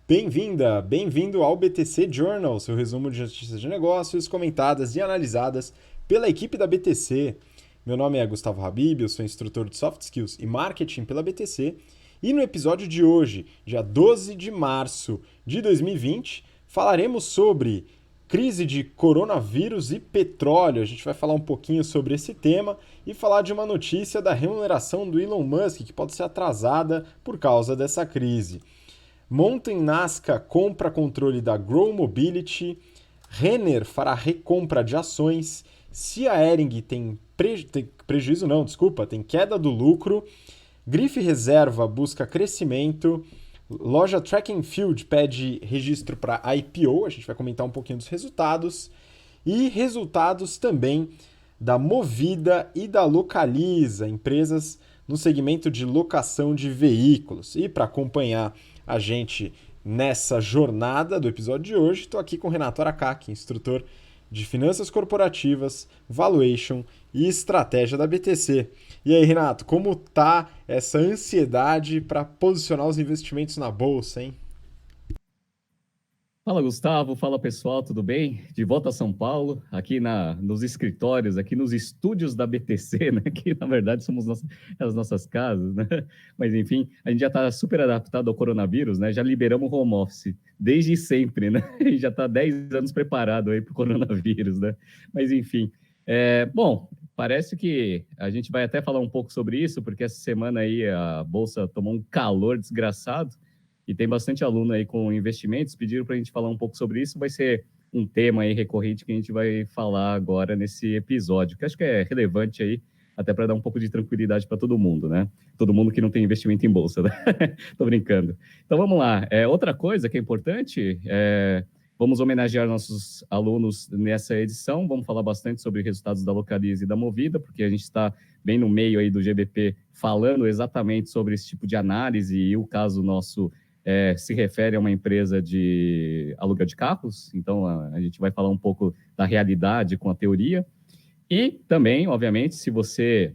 Bem-vinda, bem-vindo ao BTC Journal, seu resumo de notícias de negócios comentadas e analisadas pela equipe da BTC. Meu nome é Gustavo Habib, eu sou instrutor de Soft Skills e Marketing pela BTC e no episódio de hoje, dia 12 de março de 2020, falaremos sobre crise de coronavírus e petróleo. A gente vai falar um pouquinho sobre esse tema e falar de uma notícia da remuneração do Elon Musk que pode ser atrasada por causa dessa crise. Mountain Nazca compra controle da Grow Mobility, Renner fará recompra de ações, Cia Hering tem prejuízo não, desculpa, tem queda do lucro, Grife Reserva busca crescimento, loja Track and Field pede registro para IPO, a gente vai comentar um pouquinho dos resultados, e resultados também da Movida e da Localiza, empresas no segmento de locação de veículos. E para acompanhar a gente nessa jornada do episódio de hoje, estou aqui com o Renato Aracaki, instrutor de Finanças Corporativas, Valuation e Estratégia da BTC. E aí, Renato, como tá essa ansiedade para posicionar os investimentos na bolsa, hein? Fala, Gustavo. Fala, pessoal, tudo bem? De volta a São Paulo, aqui nos escritórios, aqui nos estúdios da BTC, né? Que, na verdade, somos as nossas casas, né? Mas, enfim, a gente já está super adaptado ao coronavírus, né? Já liberamos o home office desde sempre, né? E já está 10 anos preparado aí para o coronavírus, né? Mas, enfim, bom, parece que a gente vai até falar um pouco sobre isso, porque essa semana aí a Bolsa tomou um calor desgraçado, e tem bastante aluno aí com investimentos, pediram para a gente falar um pouco sobre isso, vai ser um tema aí recorrente que a gente vai falar agora nesse episódio, que acho que é relevante aí, até para dar um pouco de tranquilidade para todo mundo, né? Todo mundo que não tem investimento em bolsa, né? Tô brincando. Então vamos lá. Outra coisa que é importante, vamos homenagear nossos alunos nessa edição, vamos falar bastante sobre resultados da Localiza e da Movida, porque a gente está bem no meio aí do GBP falando exatamente sobre esse tipo de análise e o caso nosso se refere a uma empresa de aluguel de carros, então a gente vai falar um pouco da realidade com a teoria. E também, obviamente, se você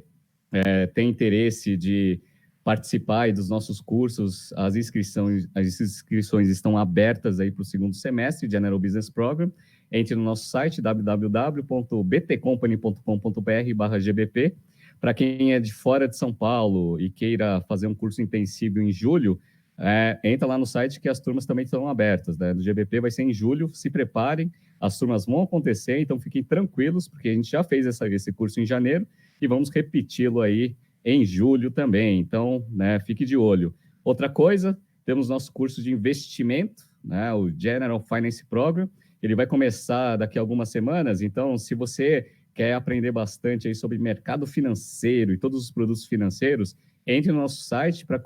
tem interesse de participar aí dos nossos cursos, as inscrições estão abertas aí para o segundo semestre de General Business Program. Entre no nosso site www.btcompany.com.br/gbp. Para quem é de fora de São Paulo e queira fazer um curso intensivo em julho, entra lá no site que as turmas também estão abertas, né? Do GBP vai ser em julho, se preparem, as turmas vão acontecer, então fiquem tranquilos, porque a gente já fez esse curso em janeiro e vamos repeti-lo aí em julho também, então, né, fique de olho. Outra coisa, temos nosso curso de investimento, né, o General Finance Program, ele vai começar daqui a algumas semanas, então se você quer aprender bastante aí sobre mercado financeiro e todos os produtos financeiros, entre no nosso site para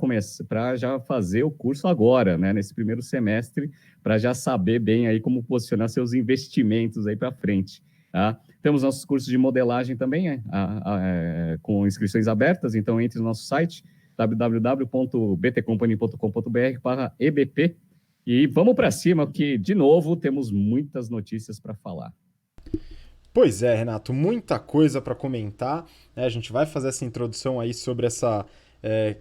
já fazer o curso agora, né, nesse primeiro semestre, para já saber bem aí como posicionar seus investimentos aí para frente. Tá? Temos nossos cursos de modelagem também, com inscrições abertas, então entre no nosso site www.btcompany.com.br/ebp e vamos para cima, que de novo temos muitas notícias para falar. Pois é, Renato, muita coisa para comentar, né? A gente vai fazer essa introdução aí sobre essa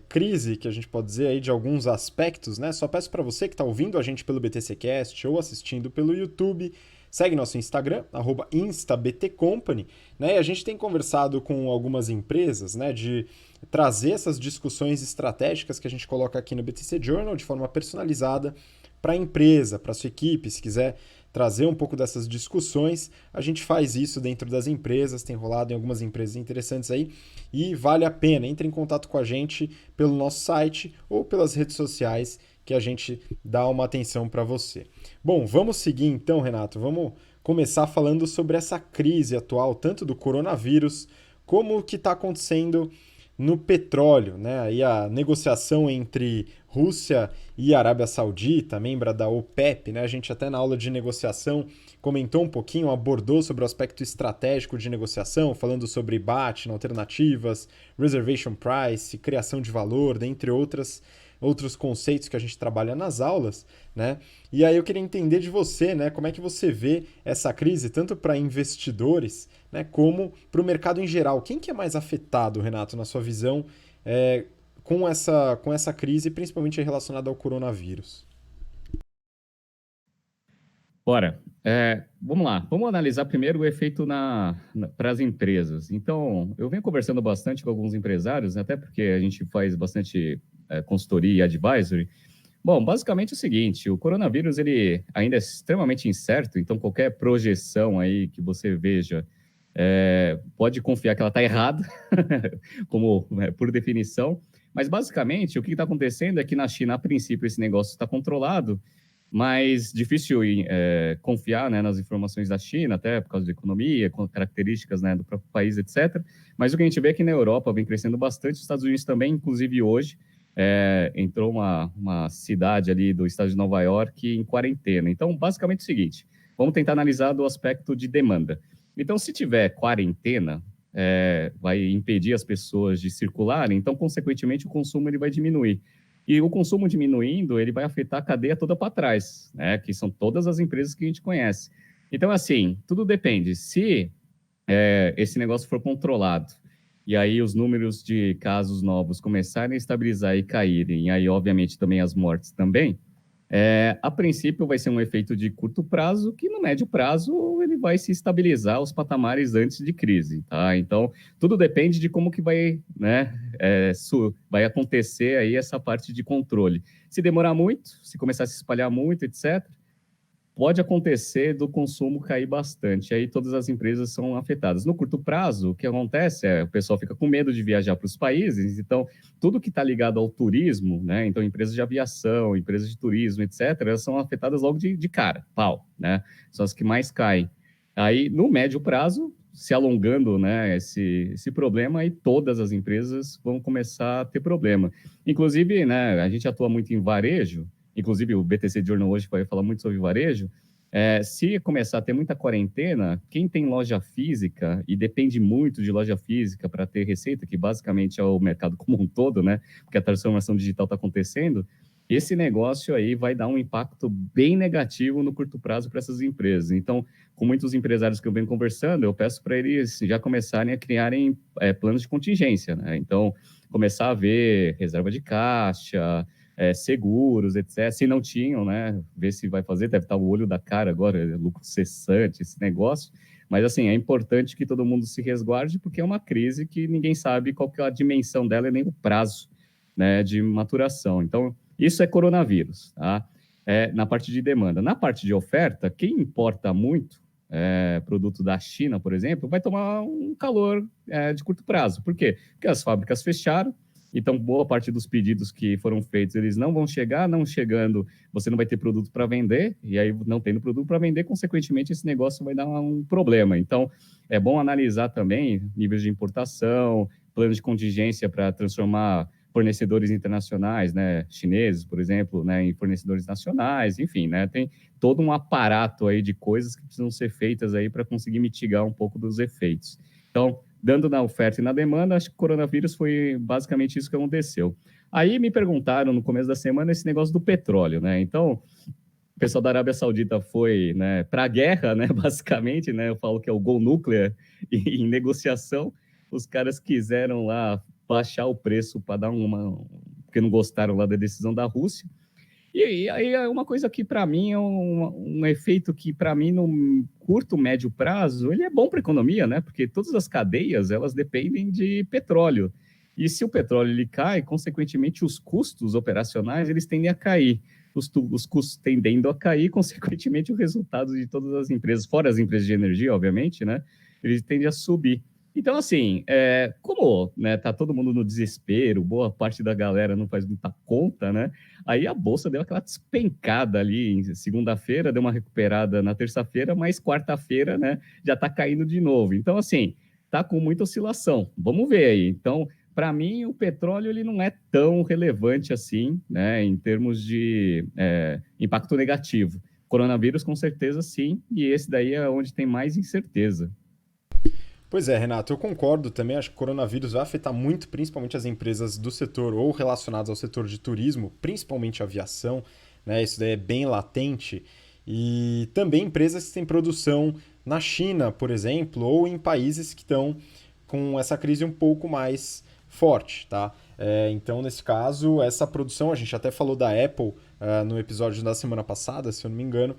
crise, que a gente pode dizer aí de alguns aspectos, né? Só peço para você que está ouvindo a gente pelo BTCcast ou assistindo pelo YouTube, segue nosso Instagram, @instabtcompany, né? E a gente tem conversado com algumas empresas, né, de trazer essas discussões estratégicas que a gente coloca aqui no BTC Journal de forma personalizada para a empresa, para a sua equipe, se quiser trazer um pouco dessas discussões, a gente faz isso dentro das empresas, tem rolado em algumas empresas interessantes aí e vale a pena. Entre em contato com a gente pelo nosso site ou pelas redes sociais que a gente dá uma atenção para você. Bom, vamos seguir então, Renato, vamos começar falando sobre essa crise atual, tanto do coronavírus como o que está acontecendo no petróleo, né? Aí a negociação entre Rússia e Arábia Saudita, membro da OPEP, né? A gente até na aula de negociação comentou um pouquinho, abordou sobre o aspecto estratégico de negociação, falando sobre BAT, alternativas, reservation price, criação de valor, dentre outros conceitos que a gente trabalha nas aulas, né? E aí eu queria entender de você, né, como é que você vê essa crise, tanto para investidores, né, como para o mercado em geral. Quem que é mais afetado, Renato, na sua visão, com essa crise, principalmente relacionada ao coronavírus? Bora. Vamos lá. Vamos analisar primeiro o efeito para as empresas. Então, eu venho conversando bastante com alguns empresários, até porque a gente faz bastante consultoria e advisory. Bom, basicamente é o seguinte, o coronavírus ele ainda é extremamente incerto, então qualquer projeção aí que você veja pode confiar que ela está errada, como por definição. Mas basicamente o que está acontecendo é que na China, a princípio, esse negócio está controlado, mas difícil confiar, né, nas informações da China, até por causa da economia, com características, né, do próprio país, etc. Mas o que a gente vê é que na Europa vem crescendo bastante, os Estados Unidos também, inclusive hoje, entrou uma cidade ali do estado de Nova York em quarentena. Então, basicamente é o seguinte, vamos tentar analisar do aspecto de demanda. Então, se tiver quarentena, vai impedir as pessoas de circularem, então, consequentemente, o consumo ele vai diminuir. E o consumo diminuindo, ele vai afetar a cadeia toda para trás, né? Que são todas as empresas que a gente conhece. Então, assim, tudo depende. Se esse negócio for controlado, e aí os números de casos novos começarem a estabilizar e caírem, e aí, obviamente, também as mortes também, a princípio vai ser um efeito de curto prazo, que no médio prazo ele vai se estabilizar aos patamares antes de crise, tá? Então, tudo depende de como que vai, né, vai acontecer aí essa parte de controle. Se demorar muito, se começar a se espalhar muito, etc., pode acontecer do consumo cair bastante, aí todas as empresas são afetadas. No curto prazo, o que acontece o pessoal fica com medo de viajar para os países, então tudo que está ligado ao turismo, né, então empresas de aviação, empresas de turismo, etc., elas são afetadas logo de cara, pau, né, são as que mais caem. Aí, no médio prazo, se alongando, né, esse problema, aí todas as empresas vão começar a ter problema. Inclusive, né, a gente atua muito em varejo, inclusive o BTC Journal hoje vai falar muito sobre varejo, se começar a ter muita quarentena, quem tem loja física e depende muito de loja física para ter receita, que basicamente é o mercado como um todo, né? Porque a transformação digital está acontecendo, esse negócio aí vai dar um impacto bem negativo no curto prazo para essas empresas. Então, com muitos empresários que eu venho conversando, eu peço para eles já começarem a criarem planos de contingência, né? Então, começar a ver reserva de caixa, seguros, etc. Se não tinham, né? Ver se vai fazer, deve estar o olho da cara agora, lucro cessante, esse negócio. Mas, assim, é importante que todo mundo se resguarde, porque é uma crise que ninguém sabe qual que é a dimensão dela e nem o prazo, né, de maturação. Então, isso é coronavírus, tá? Na parte de demanda. Na parte de oferta, quem importa muito produto da China, por exemplo, vai tomar um calor de curto prazo. Por quê? Porque as fábricas fecharam, então, boa parte dos pedidos que foram feitos, eles não vão chegar, não chegando, você não vai ter produto para vender, e aí não tendo produto para vender, consequentemente, esse negócio vai dar um problema. Então, é bom analisar também níveis de importação, planos de contingência para transformar fornecedores internacionais, né, chineses, por exemplo, né, em fornecedores nacionais, enfim, né, tem todo um aparato aí de coisas que precisam ser feitas aí para conseguir mitigar um pouco dos efeitos. Então, dando na oferta e na demanda, acho que o coronavírus foi basicamente isso que aconteceu. Aí me perguntaram no começo da semana esse negócio do petróleo, né? Então, o pessoal da Arábia Saudita foi, né, para a guerra, né, basicamente, né? Eu falo que é o Gol Nuclear em negociação. Os caras quiseram lá baixar o preço para dar porque não gostaram lá da decisão da Rússia. E aí é uma coisa que para mim é um efeito que para mim no curto, médio prazo, ele é bom para a economia, né? Porque todas as cadeias, elas dependem de petróleo. E se o petróleo ele cai, consequentemente os custos operacionais, eles tendem a cair. Os custos tendendo a cair, consequentemente o resultado de todas as empresas, fora as empresas de energia, obviamente, né? Eles tendem a subir. Então, assim, como né, tá todo mundo no desespero, boa parte da galera não faz muita conta, né? Aí a bolsa deu aquela despencada ali em segunda-feira, deu uma recuperada na terça-feira, mas quarta-feira, né, já está caindo de novo. Então, assim, tá com muita oscilação. Vamos ver aí. Então, para mim, o petróleo ele não é tão relevante assim, né, em termos de impacto negativo. Coronavírus, com certeza, sim, e esse daí é onde tem mais incerteza. Pois é, Renato, eu concordo também. Acho que o coronavírus vai afetar muito, principalmente as empresas do setor ou relacionadas ao setor de turismo, principalmente aviação, né? Isso daí é bem latente. E também empresas que têm produção na China, por exemplo, ou em países que estão com essa crise um pouco mais forte, tá? Então, nesse caso, essa produção, a gente até falou da Apple no episódio da semana passada, se eu não me engano,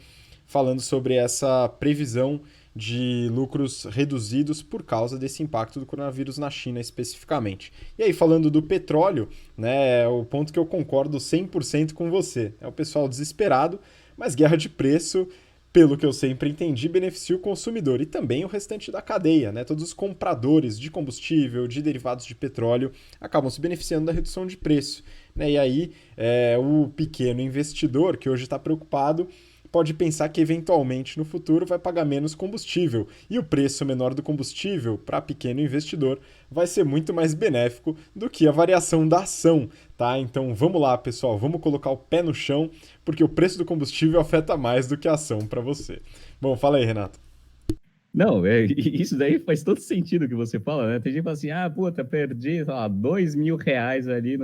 falando sobre essa previsão de lucros reduzidos por causa desse impacto do coronavírus na China especificamente. E aí, falando do petróleo, né, é o ponto que eu concordo 100% com você. É o pessoal desesperado, mas guerra de preço, pelo que eu sempre entendi, beneficia o consumidor e também o restante da cadeia, né? Todos os compradores de combustível, de derivados de petróleo, acabam se beneficiando da redução de preço, né? E aí, o pequeno investidor, que hoje está preocupado, pode pensar que eventualmente no futuro vai pagar menos combustível e o preço menor do combustível para pequeno investidor vai ser muito mais benéfico do que a variação da ação, tá? Então vamos lá, pessoal, vamos colocar o pé no chão, porque o preço do combustível afeta mais do que a ação para você. Bom, fala aí, Renato. Não, isso daí faz todo sentido o que você fala, né? Tem gente que fala assim, ah, puta, perdi, sei lá, R$ 2.000 ali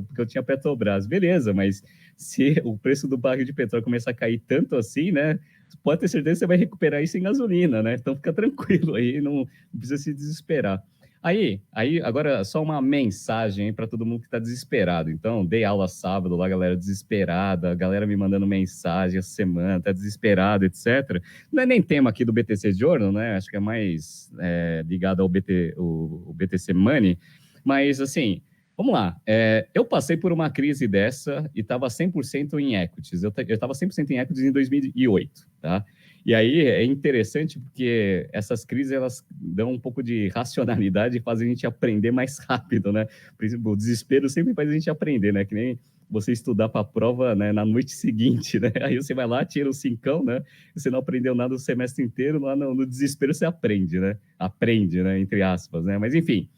porque eu tinha Petrobras. Beleza, mas se o preço do barril de petróleo começar a cair tanto assim, né? Pode ter certeza que você vai recuperar isso em gasolina, né? Então fica tranquilo aí, não precisa se desesperar. Aí, agora só uma mensagem para todo mundo que está desesperado. Então, dei aula sábado lá, galera desesperada, a galera me mandando mensagem essa semana, tá desesperado, etc. Não é nem tema aqui do BTC Journal, né? Acho que é mais ligado ao o BTC Money. Mas, assim, vamos lá. Eu passei por uma crise dessa e estava 100% em equities. Eu estava 100% em equities em 2008, tá? E aí é interessante porque essas crises, elas dão um pouco de racionalidade e fazem a gente aprender mais rápido, né? Por exemplo, o desespero sempre faz a gente aprender, né? Que nem você estudar para a prova, né, na noite seguinte, né? Aí você vai lá, tira o cincão, né? Você não aprendeu nada o semestre inteiro, lá no desespero você aprende, né? Aprende, né? Entre aspas, né? Mas enfim,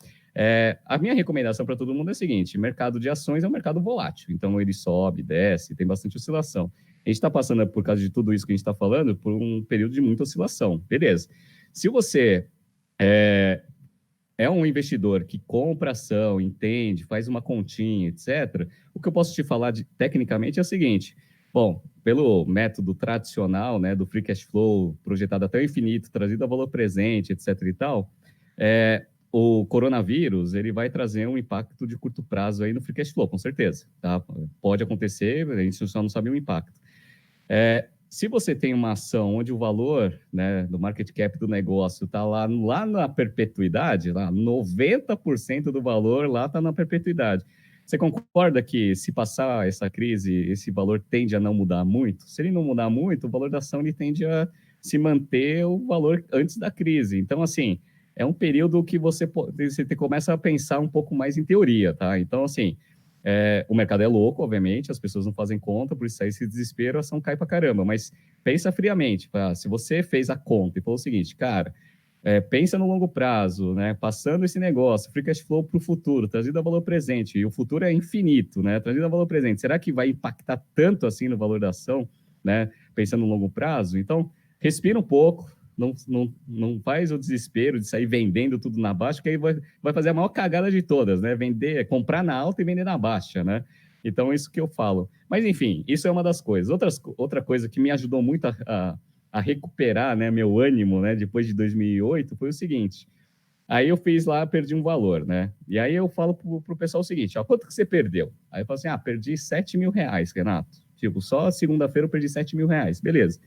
a minha recomendação para todo mundo é a seguinte: mercado de ações é um mercado volátil, então ele sobe, desce, tem bastante oscilação. A gente está passando, por causa de tudo isso que a gente está falando, por um período de muita oscilação. Beleza. Se você é um investidor que compra ação, entende, faz uma continha, etc., o que eu posso te falar tecnicamente é o seguinte: bom, pelo método tradicional, né, do free cash flow, projetado até o infinito, trazido a valor presente, etc. e tal, o coronavírus ele vai trazer um impacto de curto prazo aí no free cash flow, com certeza. Tá? Pode acontecer, a gente só não sabe o impacto. Se você tem uma ação onde o valor, né, do market cap do negócio está lá na perpetuidade, lá 90% do valor lá está na perpetuidade. Você concorda que se passar essa crise, esse valor tende a não mudar muito? Se ele não mudar muito, o valor da ação ele tende a se manter o valor antes da crise. Então, assim, é um período que você começa a pensar um pouco mais em teoria, tá? Então, assim, o mercado é louco, obviamente, as pessoas não fazem conta, por isso aí esse desespero, a ação cai pra caramba. Mas pensa friamente, se você fez a conta e falou o seguinte, cara, pensa no longo prazo, né? Passando esse negócio, free cash flow para o futuro, trazido a valor presente, e o futuro é infinito, né? Trazido a valor presente, será que vai impactar tanto assim no valor da ação, né? Pensando no longo prazo? Então, respira um pouco, não faz o desespero de sair vendendo tudo na baixa, porque aí vai fazer a maior cagada de todas, né? Comprar na alta e vender na baixa, né? Então, isso que eu falo. Mas, enfim, isso é uma das coisas. Outra coisa que me ajudou muito a recuperar, né, meu ânimo, né, depois de 2008, foi o seguinte. Aí eu fiz lá, perdi um valor, né? E aí eu falo pro pessoal o seguinte, ó, quanto que você perdeu? Aí eu falo assim, perdi R$ 7.000, Renato. Tipo, só segunda-feira eu perdi R$ 7.000. Beleza.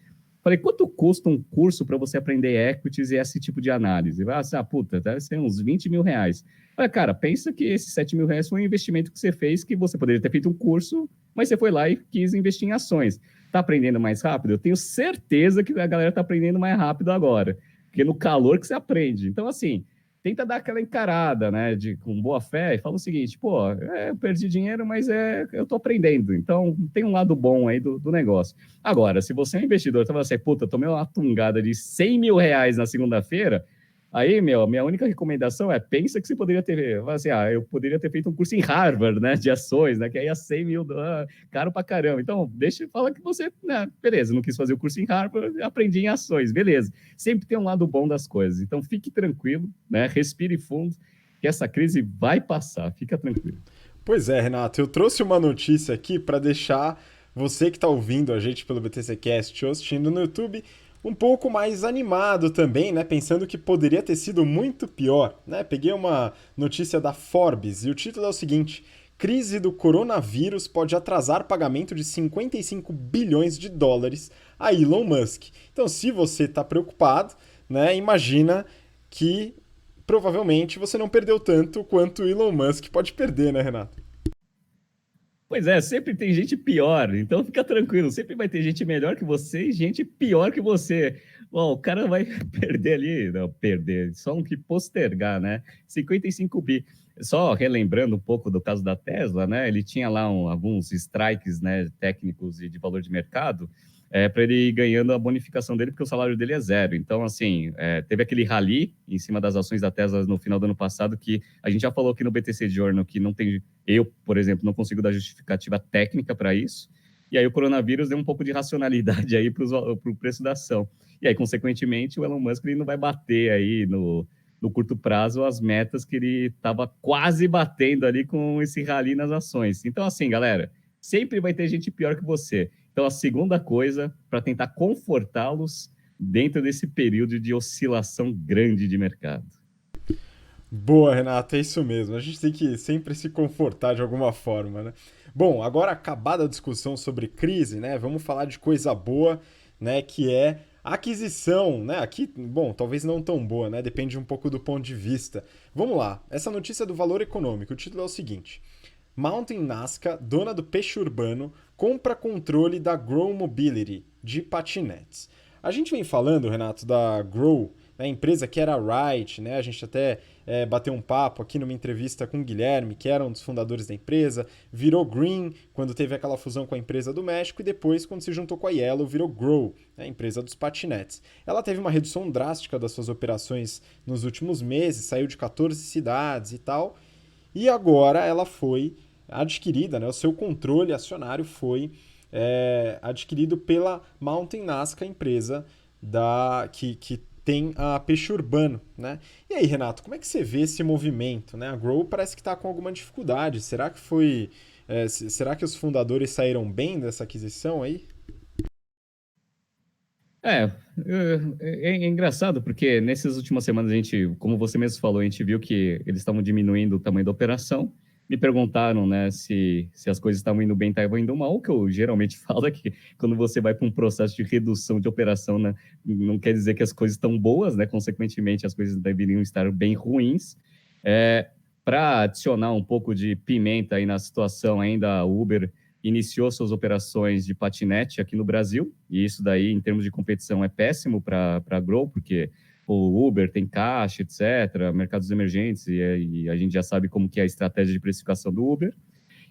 Falei, quanto custa um curso para você aprender equities e esse tipo de análise? Vai assim, puta, deve ser uns R$ 20.000. Falei, cara, pensa que esses R$ 7.000 foi um investimento que você fez, que você poderia ter feito um curso, mas você foi lá e quis investir em ações. Está aprendendo mais rápido? Eu tenho certeza que a galera está aprendendo mais rápido agora, porque no calor que você aprende. Então, assim, tenta dar aquela encarada, né, com boa fé, e fala o seguinte, pô, eu perdi dinheiro, mas eu tô aprendendo, então tem um lado bom aí do negócio. Agora, se você é um investidor, você fala assim, puta, tomei uma tungada de R$ 100.000 na segunda-feira, aí, minha única recomendação pensa que você poderia ter, assim, eu poderia ter feito um curso em Harvard, né, de ações, né, que aí é $100.000, caro pra caramba. Então, deixa eu falar que você, né, beleza, não quis fazer o curso em Harvard, aprendi em ações, beleza. Sempre tem um lado bom das coisas. Então, fique tranquilo, né, respire fundo, que essa crise vai passar, fica tranquilo. Pois é, Renato, eu trouxe uma notícia aqui para deixar você que está ouvindo a gente pelo BTCcast ou assistindo no YouTube um pouco mais animado também, né? Pensando que poderia ter sido muito pior, né? Peguei uma notícia da Forbes e o título é o seguinte: crise do coronavírus pode atrasar pagamento de 55 bilhões de dólares a Elon Musk. Então, se você está preocupado, né, imagina que provavelmente você não perdeu tanto quanto o Elon Musk pode perder, né, Renato? Pois é, sempre tem gente pior, então fica tranquilo, sempre vai ter gente melhor que você e gente pior que você. Bom, o cara vai perder ali, não, perder, só um que postergar, né? 55 bi. Só relembrando um pouco do caso da Tesla, né? Ele tinha lá alguns strikes, né, técnicos e de valor de mercado, para ele ir ganhando a bonificação dele, porque o salário dele é zero. Então, assim, teve aquele rally em cima das ações da Tesla no final do ano passado, que a gente já falou aqui no BTC Journal que não tem. Eu, por exemplo, não consigo dar justificativa técnica para isso. E aí o coronavírus deu um pouco de racionalidade aí para o preço da ação. E aí, consequentemente, o Elon Musk ele não vai bater aí no curto prazo as metas que ele estava quase batendo ali com esse rally nas ações. Então, assim, galera, sempre vai ter gente pior que você. Então, a segunda coisa, para tentar confortá-los dentro desse período de oscilação grande de mercado. Boa, Renata, é isso mesmo. A gente tem que sempre se confortar de alguma forma, né? Bom, agora acabada a discussão sobre crise, né? Vamos falar de coisa boa, né? Que é a aquisição, né? Aqui, bom, talvez não tão boa, né? Depende um pouco do ponto de vista. Vamos lá. Essa notícia é do Valor Econômico. O título é o seguinte: Mountain Nazca, dona do peixe urbano, compra controle da Grow Mobility de patinetes. A gente vem falando, Renato, da Grow, né, a empresa que era a Ride, né? A gente até bateu um papo aqui numa entrevista com o Guilherme, que era um dos fundadores da empresa, virou Green quando teve aquela fusão com a empresa do México e depois, quando se juntou com a Yellow, virou Grow, né, a empresa dos patinetes. Ela teve uma redução drástica das suas operações nos últimos meses, saiu de 14 cidades e tal, e agora ela foi adquirida, né, o seu controle acionário foi adquirido pela Mountain Nazca, empresa que tem a Peixe Urbano, né? E aí, Renato, como é que você vê esse movimento, né? A Grow parece que está com alguma dificuldade. Será que será que os fundadores saíram bem dessa aquisição aí? É, é engraçado, porque nessas últimas semanas a gente, como você mesmo falou, a gente viu que eles estavam diminuindo o tamanho da operação. Me perguntaram, né, se as coisas estavam indo bem, estavam indo mal. O que eu geralmente falo é que quando você vai para um processo de redução de operação, né, não quer dizer que as coisas estão boas, né? Consequentemente, as coisas deveriam estar bem ruins. Para adicionar um pouco de pimenta aí na situação, ainda a Uber iniciou suas operações de patinete aqui no Brasil, e isso daí, em termos de competição, é péssimo para a Grow, porque o Uber tem caixa, etc., mercados emergentes, e a gente já sabe como que é a estratégia de precificação do Uber.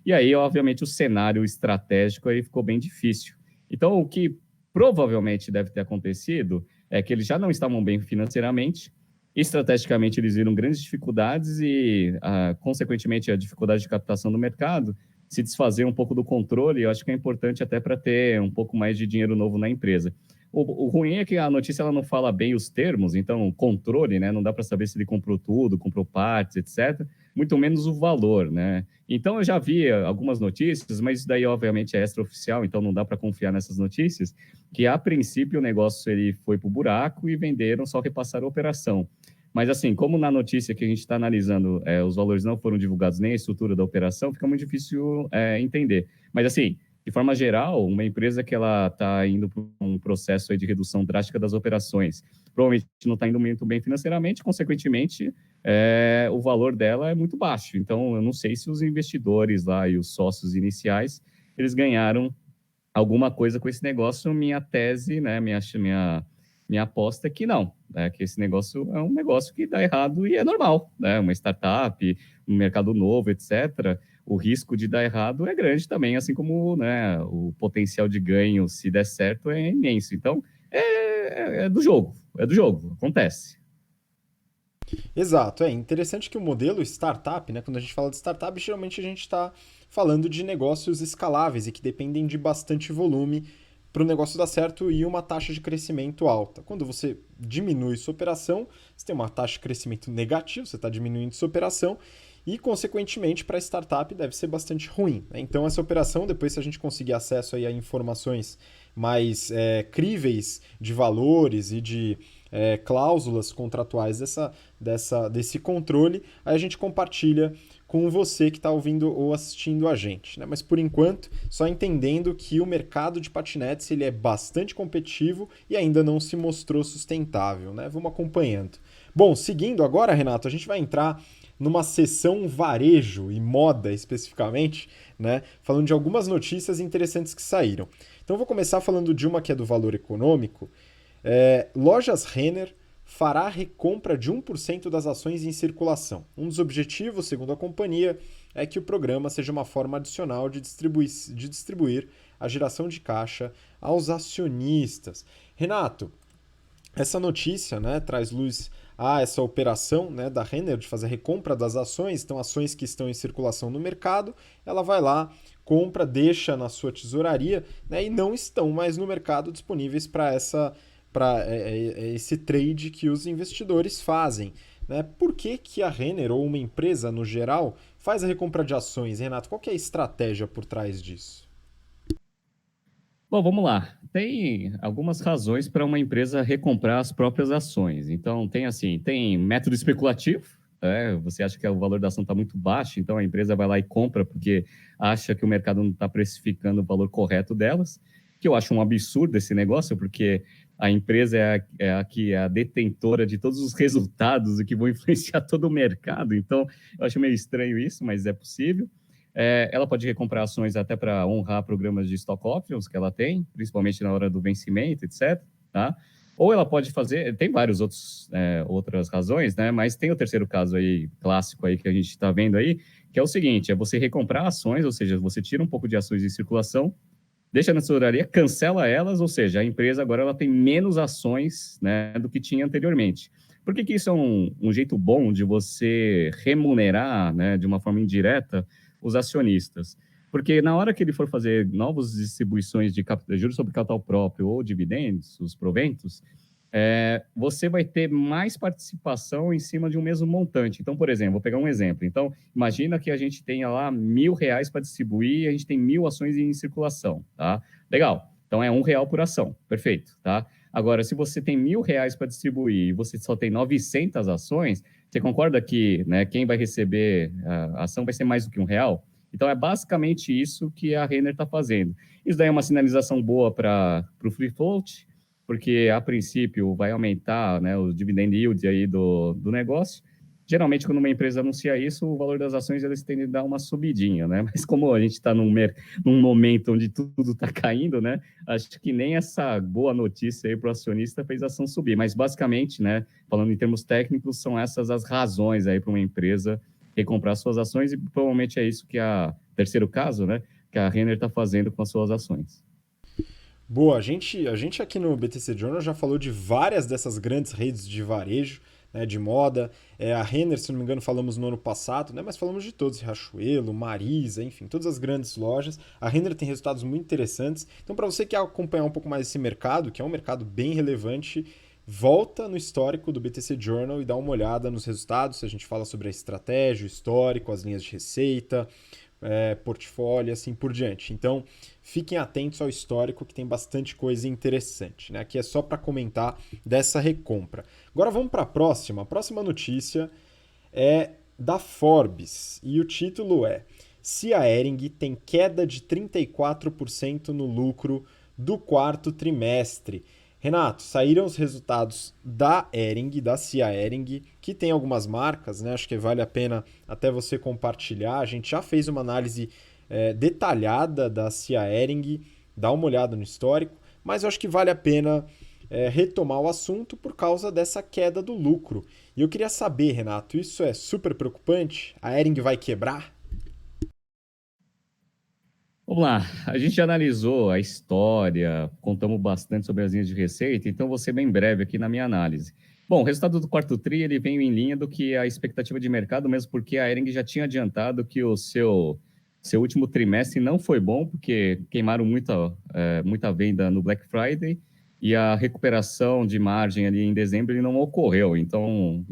E aí, obviamente, o cenário estratégico aí ficou bem difícil. Então, o que provavelmente deve ter acontecido é que eles já não estavam bem financeiramente, estrategicamente eles viram grandes dificuldades e, consequentemente, a dificuldade de captação do mercado, se desfazer um pouco do controle, eu acho que é importante até para ter um pouco mais de dinheiro novo na empresa. O ruim é que a notícia ela não fala bem os termos, então controle, né? Não dá para saber se ele comprou tudo, comprou partes, etc. Muito menos o valor, né? Então eu já vi algumas notícias, mas isso daí obviamente é extraoficial, então não dá para confiar nessas notícias, que a princípio o negócio ele foi para o buraco e venderam, só repassaram a operação. Mas, assim, como na notícia que a gente está analisando, os valores não foram divulgados nem a estrutura da operação, fica muito difícil entender. Mas, assim, de forma geral, uma empresa que ela está indo para um processo aí de redução drástica das operações, provavelmente não está indo muito bem financeiramente, consequentemente, o valor dela é muito baixo. Então, eu não sei se os investidores lá e os sócios iniciais, eles ganharam alguma coisa com esse negócio. Minha tese, né, minha aposta é que não, né, que esse negócio é um negócio que dá errado e é normal, né, uma startup, um mercado novo, etc. O risco de dar errado é grande também, assim como, né, o potencial de ganho, se der certo, é imenso. Então, é do jogo, acontece. Exato, é interessante que o modelo startup, né, quando a gente fala de startup, geralmente a gente está falando de negócios escaláveis e que dependem de bastante volume para o negócio dar certo e uma taxa de crescimento alta. Quando você diminui sua operação, você tem uma taxa de crescimento negativo, você está diminuindo sua operação e, consequentemente, para a startup deve ser bastante ruim, né? Então, essa operação, depois se a gente conseguir acesso aí a informações mais críveis de valores e de cláusulas contratuais desse controle, aí a gente compartilha com você que está ouvindo ou assistindo a gente, né? Mas por enquanto, só entendendo que o mercado de patinetes ele é bastante competitivo e ainda não se mostrou sustentável, né? Vamos acompanhando. Bom, seguindo agora, Renato, a gente vai entrar numa sessão varejo e moda especificamente, né? Falando de algumas notícias interessantes que saíram. Então eu vou começar falando de uma que é do Valor Econômico. Lojas Renner fará recompra de 1% das ações em circulação. Um dos objetivos, segundo a companhia, é que o programa seja uma forma adicional de distribuir a geração de caixa aos acionistas. Renato, essa notícia, né, traz luz a essa operação, né, da Renner de fazer recompra das ações, então ações que estão em circulação no mercado, ela vai lá, compra, deixa na sua tesouraria, né, e não estão mais no mercado disponíveis para esse trade que os investidores fazem. Né? Por que, que a Renner ou uma empresa no geral faz a recompra de ações, Renato? Qual que é a estratégia por trás disso? Bom, vamos lá. Tem algumas razões para uma empresa recomprar as próprias ações. Então, tem método especulativo. Você acha que o valor da ação está muito baixo, então a empresa vai lá e compra porque acha que o mercado não está precificando o valor correto delas, que eu acho um absurdo esse negócio, porque a empresa é a detentora de todos os resultados e que vão influenciar todo o mercado. Então, eu acho meio estranho isso, mas é possível. Ela pode recomprar ações até para honrar programas de stock options que ela tem, principalmente na hora do vencimento, etc. Tá? Ou ela pode fazer, tem várias outras razões, né? Mas tem o terceiro caso aí, clássico aí que a gente está vendo aí, que é o seguinte, é você recomprar ações, ou seja, você tira um pouco de ações em circulação, deixa na tesouraria, cancela elas, ou seja, a empresa agora ela tem menos ações, né, do que tinha anteriormente. Por que isso é um jeito bom de você remunerar, né, de uma forma indireta, os acionistas? Porque na hora que ele for fazer novas distribuições de juros sobre capital próprio ou dividendos, os proventos, você vai ter mais participação em cima de um mesmo montante. Então, por exemplo, vou pegar um exemplo. Então, imagina que a gente tenha lá R$ 1.000 para distribuir e a gente tem 1.000 ações em circulação, tá? Legal. Então, é R$ 1 por ação. Perfeito, tá? Agora, se você tem R$ 1.000 para distribuir e você só tem 900 ações, você concorda que, né, quem vai receber a ação vai ser mais do que R$ 1? Então, é basicamente isso que a Renner está fazendo. Isso daí é uma sinalização boa para o free float, porque a princípio vai aumentar, né, o dividend yield aí do negócio. Geralmente, quando uma empresa anuncia isso, o valor das ações eles tendem a dar uma subidinha, né? Mas como a gente está num momento onde tudo está caindo, né? Acho que nem essa boa notícia aí para o acionista fez a ação subir. Mas basicamente, né, falando em termos técnicos, são essas as razões aí para uma empresa recomprar suas ações e provavelmente é isso que terceiro caso, né, que a Renner está fazendo com as suas ações. Boa, a gente aqui no BTC Journal já falou de várias dessas grandes redes de varejo, né, de moda. A Renner, se não me engano, falamos no ano passado, né, mas falamos de todos, Riachuelo, Marisa, enfim, todas as grandes lojas. A Renner tem resultados muito interessantes. Então, para você que quer acompanhar um pouco mais esse mercado, que é um mercado bem relevante, volta no histórico do BTC Journal e dá uma olhada nos resultados. A gente fala sobre a estratégia, o histórico, as linhas de receita, portfólio, assim por diante. Então, fiquem atentos ao histórico que tem bastante coisa interessante. Né? Aqui é só para comentar dessa recompra. Agora vamos para a próxima. A próxima notícia é da Forbes e o título é: Cia Hering tem queda de 34% no lucro do quarto trimestre. Renato, saíram os resultados da Hering, da Cia Hering, que tem algumas marcas, né? Acho que vale a pena até você compartilhar. A gente já fez uma análise detalhada da Cia Hering, dá uma olhada no histórico, mas eu acho que vale a pena retomar o assunto por causa dessa queda do lucro. E eu queria saber, Renato, isso é super preocupante? A Hering vai quebrar? Vamos lá, a gente já analisou a história, contamos bastante sobre as linhas de receita, então vou ser bem breve aqui na minha análise. Bom, o resultado do quarto TRI ele veio em linha do que a expectativa de mercado, mesmo porque a Hering já tinha adiantado que o seu último trimestre não foi bom, porque queimaram muita venda no Black Friday e a recuperação de margem ali em dezembro ele não ocorreu. Então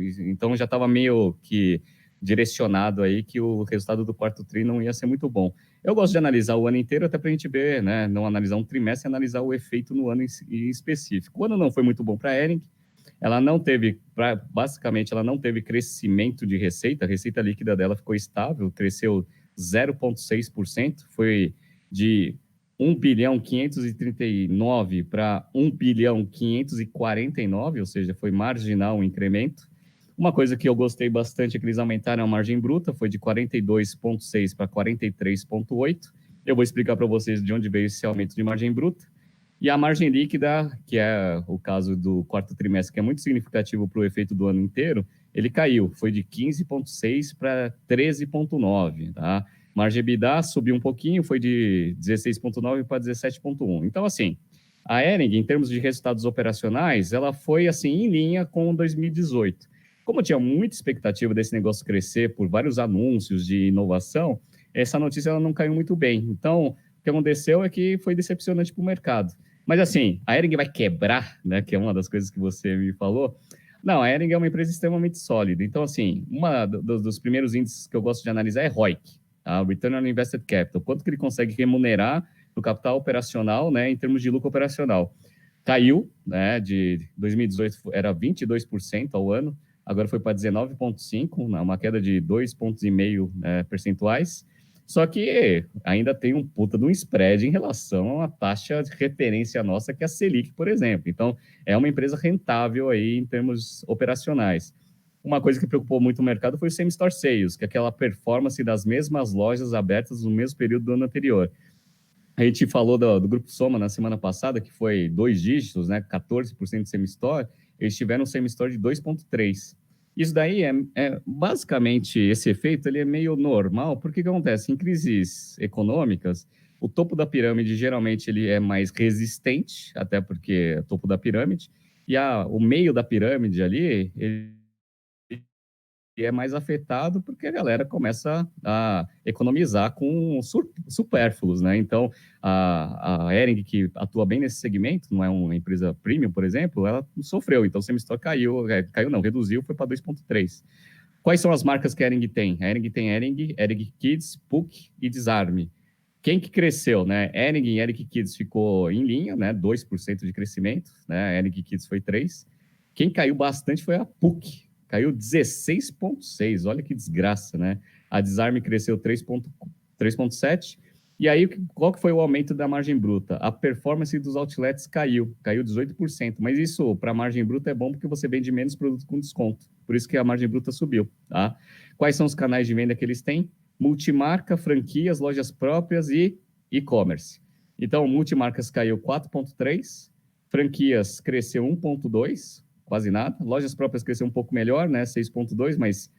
já estava meio que direcionado aí que o resultado do quarto TRI não ia ser muito bom. Eu gosto de analisar o ano inteiro até para a gente ver, né? Não analisar um trimestre, analisar o efeito no ano em específico. O ano não foi muito bom para a Hering, ela não teve, basicamente, ela não teve crescimento de receita, a receita líquida dela ficou estável, cresceu 0,6%, foi de 1 bilhão 539 para 1 bilhão 549, ou seja, foi marginal o incremento. Uma coisa que eu gostei bastante é que eles aumentaram a margem bruta, foi de 42,6 para 43,8. Eu vou explicar para vocês de onde veio esse aumento de margem bruta. E a margem líquida, que é o caso do quarto trimestre, que é muito significativo para o efeito do ano inteiro, ele caiu, foi de 15,6 para 13,9, tá? Margem EBITDA subiu um pouquinho, foi de 16,9 para 17,1. Então, assim, a Hering, em termos de resultados operacionais, ela foi, assim, em linha com 2018. Como tinha muita expectativa desse negócio crescer por vários anúncios de inovação, essa notícia ela não caiu muito bem. Então, o que aconteceu é que foi decepcionante para o mercado. Mas assim, a Hering vai quebrar, né? Que é uma das coisas que você me falou. Não, a Hering é uma empresa extremamente sólida. Então, assim, dos primeiros índices que eu gosto de analisar é ROIC, tá? Return on Invested Capital. Quanto que ele consegue remunerar no capital operacional, né? Em termos de lucro operacional. Caiu, né? De 2018 era 22% ao ano, agora foi para 19,5%, uma queda de 2,5 pontos percentuais. Só que ainda tem um puta de um spread em relação à taxa de referência nossa, que é a Selic, por exemplo. Então, é uma empresa rentável aí em termos operacionais. Uma coisa que preocupou muito o mercado foi o same-store sales, que é aquela performance das mesmas lojas abertas no mesmo período do ano anterior. A gente falou do Grupo Soma na semana passada, que foi 2 dígitos, né, 14% de same-store, eles tiveram um same-store de 2,3%. Isso daí basicamente, esse efeito ele é meio normal, porque o que acontece? Em crises econômicas, o topo da pirâmide geralmente ele é mais resistente, até porque é topo da pirâmide, e o meio da pirâmide ali, ele é mais afetado porque a galera começa a economizar com supérfluos, né? Então, a Hering, que atua bem nesse segmento, não é uma empresa premium, por exemplo, ela sofreu. Então, o same-store caiu não, reduziu, foi para 2,3. Quais são as marcas que a Hering tem? A Hering tem Hering Kids, PUC e Desarme. Quem que cresceu, né? Hering e Hering Kids ficou em linha, né? 2% de crescimento, né? A Hering Kids foi 3%. Quem caiu bastante foi a PUC, caiu 16,6%. Olha que desgraça, né? A Desarme cresceu 3,7%. E aí, qual que foi o aumento da margem bruta? A performance dos outlets caiu 18%. Mas isso, para a margem bruta, é bom porque você vende menos produto com desconto. Por isso que a margem bruta subiu, tá? Quais são os canais de venda que eles têm? Multimarca, franquias, lojas próprias e e-commerce. Então, multimarcas caiu 4,3%, franquias cresceu 1,2%, quase nada. Lojas próprias cresceu um pouco melhor, né? 6,2%, mas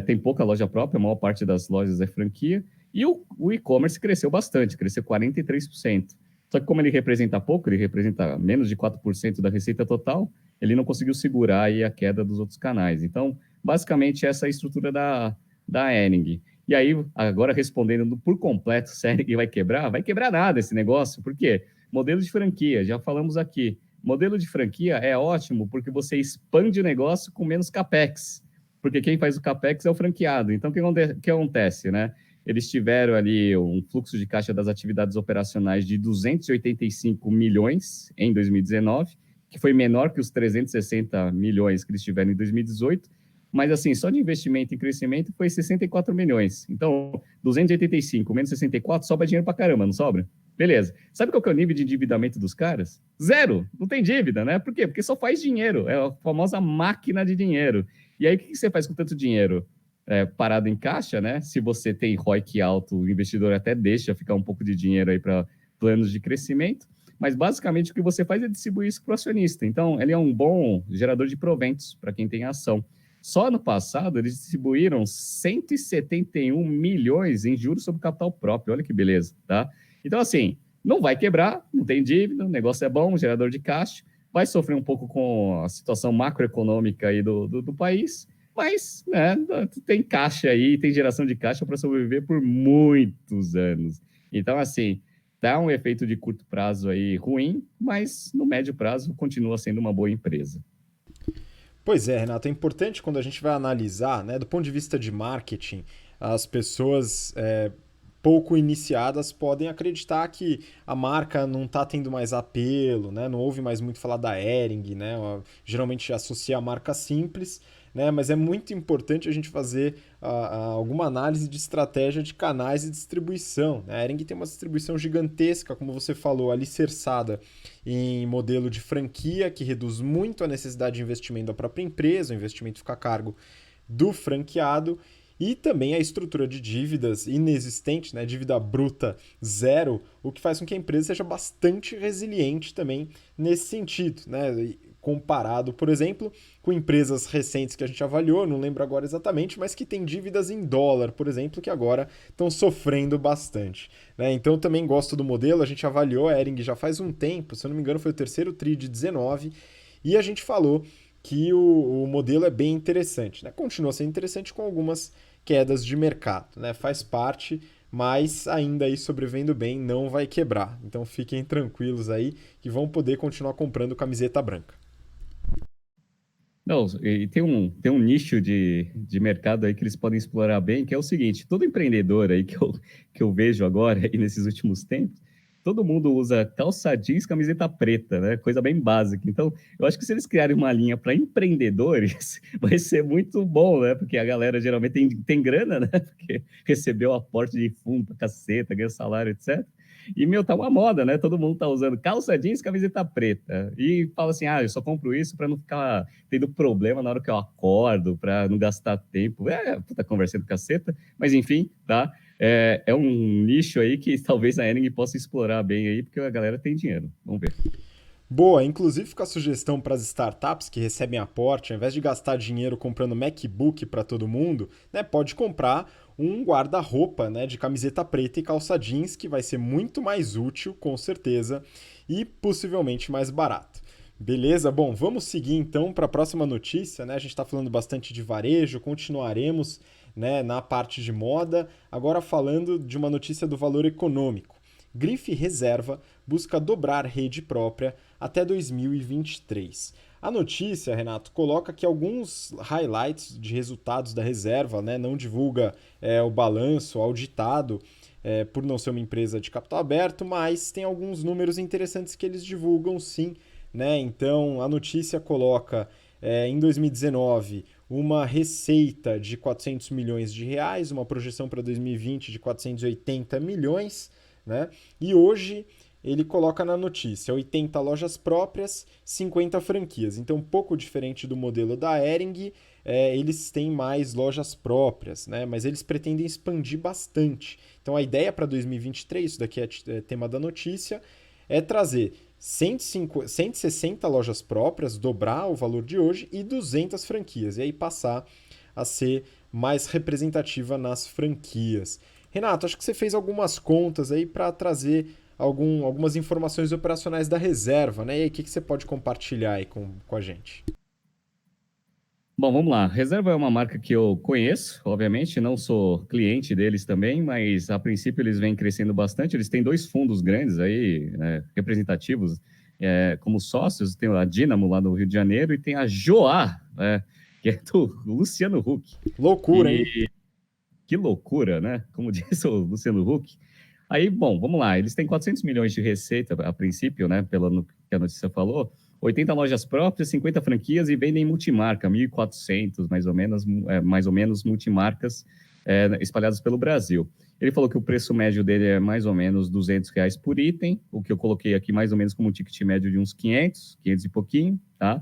tem pouca loja própria, a maior parte das lojas é franquia. E o e-commerce cresceu bastante, cresceu 43%. Só que como ele representa pouco, ele representa menos de 4% da receita total, ele não conseguiu segurar aí a queda dos outros canais. Então, basicamente, essa é a estrutura da Hering. E aí, agora respondendo por completo, se a Hering vai quebrar? Vai quebrar nada esse negócio. Por quê? Modelo de franquia, já falamos aqui. Modelo de franquia é ótimo porque você expande o negócio com menos capex, porque quem faz o capex é o franqueado. Então, o que acontece, né? Eles tiveram ali um fluxo de caixa das atividades operacionais de 285 milhões em 2019, que foi menor que os 360 milhões que eles tiveram em 2018, mas assim, só de investimento em crescimento foi 64 milhões. Então, 285 menos 64 sobra dinheiro para caramba, não sobra? Beleza. Sabe qual que é o nível de endividamento dos caras? Zero. Não tem dívida, né? Por quê? Porque só faz dinheiro. É a famosa máquina de dinheiro. E aí, o que você faz com tanto dinheiro parado em caixa, né? Se você tem ROIC alto, o investidor até deixa ficar um pouco de dinheiro aí para planos de crescimento. Mas, basicamente, o que você faz é distribuir isso para o acionista. Então, ele é um bom gerador de proventos para quem tem ação. Só no passado, eles distribuíram 171 milhões em juros sobre capital próprio. Olha que beleza, tá? Então, assim, não vai quebrar, não tem dívida, o negócio é bom, gerador de caixa, vai sofrer um pouco com a situação macroeconômica aí do país, mas né, tem caixa aí, tem geração de caixa para sobreviver por muitos anos. Então, assim, dá um efeito de curto prazo aí ruim, mas no médio prazo continua sendo uma boa empresa. Pois é, Renato, é importante quando a gente vai analisar, né, do ponto de vista de marketing, as pessoas pouco iniciadas podem acreditar que a marca não está tendo mais apelo, né? Não ouve mais muito falar da Hering, né? Geralmente associa a marca simples, né? Mas é muito importante a gente fazer alguma análise de estratégia de canais e distribuição, né? A Hering tem uma distribuição gigantesca, como você falou, alicerçada em modelo de franquia, que reduz muito a necessidade de investimento da própria empresa, o investimento fica a cargo do franqueado, e também a estrutura de dívidas inexistente, né, dívida bruta zero, o que faz com que a empresa seja bastante resiliente também nesse sentido, né, comparado, por exemplo, com empresas recentes que a gente avaliou, não lembro agora exatamente, mas que têm dívidas em dólar, por exemplo, que agora estão sofrendo bastante. Né? Então também gosto do modelo, a gente avaliou a Hering já faz um tempo, se eu não me engano foi o terceiro TRI de 19, e a gente falou que o modelo é bem interessante. Né? Continua sendo interessante com algumas quedas de mercado. Né? Faz parte, mas ainda aí sobrevivendo bem, não vai quebrar. Então fiquem tranquilos aí que vão poder continuar comprando camiseta branca. Não, e tem um nicho de mercado aí que eles podem explorar bem, que é o seguinte, todo empreendedor aí que eu vejo agora e nesses últimos tempos, todo mundo usa calça jeans, camiseta preta, né? Coisa bem básica. Então, eu acho que se eles criarem uma linha para empreendedores, vai ser muito bom, né? Porque a galera geralmente tem grana, né? Porque recebeu aporte de fundo pra caceta, ganha salário, etc. E, meu, tá uma moda, né? Todo mundo tá usando calça jeans, camiseta preta. E fala assim, eu só compro isso para não ficar tendo problema na hora que eu acordo, para não gastar tempo. Puta conversa do caceta. Mas, enfim, tá? É um nicho aí que talvez a Hering possa explorar bem aí, porque a galera tem dinheiro. Vamos ver. Boa, inclusive fica a sugestão para as startups que recebem aporte, ao invés de gastar dinheiro comprando MacBook para todo mundo, né, pode comprar um guarda-roupa, né, de camiseta preta e calça jeans, que vai ser muito mais útil, com certeza, e possivelmente mais barato. Beleza? Bom, vamos seguir então para a próxima notícia, né? A gente está falando bastante de varejo, continuaremos, né, na parte de moda, agora falando de uma notícia do valor econômico. Grife Reserva busca dobrar rede própria até 2023. A notícia, Renato, coloca que alguns highlights de resultados da reserva, né, não divulga o balanço auditado, por não ser uma empresa de capital aberto, mas tem alguns números interessantes que eles divulgam sim. Né? Então a notícia coloca em 2019 uma receita de 400 milhões de reais, uma projeção para 2020 de 480 milhões, né? E hoje ele coloca na notícia 80 lojas próprias, 50 franquias. Então, um pouco diferente do modelo da Hering, eles têm mais lojas próprias, né? Mas eles pretendem expandir bastante. Então, a ideia para 2023, isso daqui é tema da notícia, é trazer 160 lojas próprias, dobrar o valor de hoje, e 200 franquias. E aí passar a ser mais representativa nas franquias. Renato, acho que você fez algumas contas aí para trazer algumas informações operacionais da reserva, né? E aí, o que você pode compartilhar aí com a gente? Bom, vamos lá. Reserva é uma marca que eu conheço, obviamente, não sou cliente deles também, mas a princípio eles vêm crescendo bastante. Eles têm dois fundos grandes aí, representativos, como sócios. Tem a Dynamo lá no Rio de Janeiro e tem a Joá, que é do Luciano Huck. Loucura, hein? E que loucura, né? Como disse o Luciano Huck. Aí, bom, vamos lá. Eles têm 400 milhões de receita a princípio, né? Pelo que a notícia falou. 80 lojas próprias, 50 franquias e vendem multimarca, 1.400 mais ou menos multimarcas espalhadas pelo Brasil. Ele falou que o preço médio dele é mais ou menos R$ 200 por item, o que eu coloquei aqui mais ou menos como um ticket médio de uns 500 e pouquinho, tá?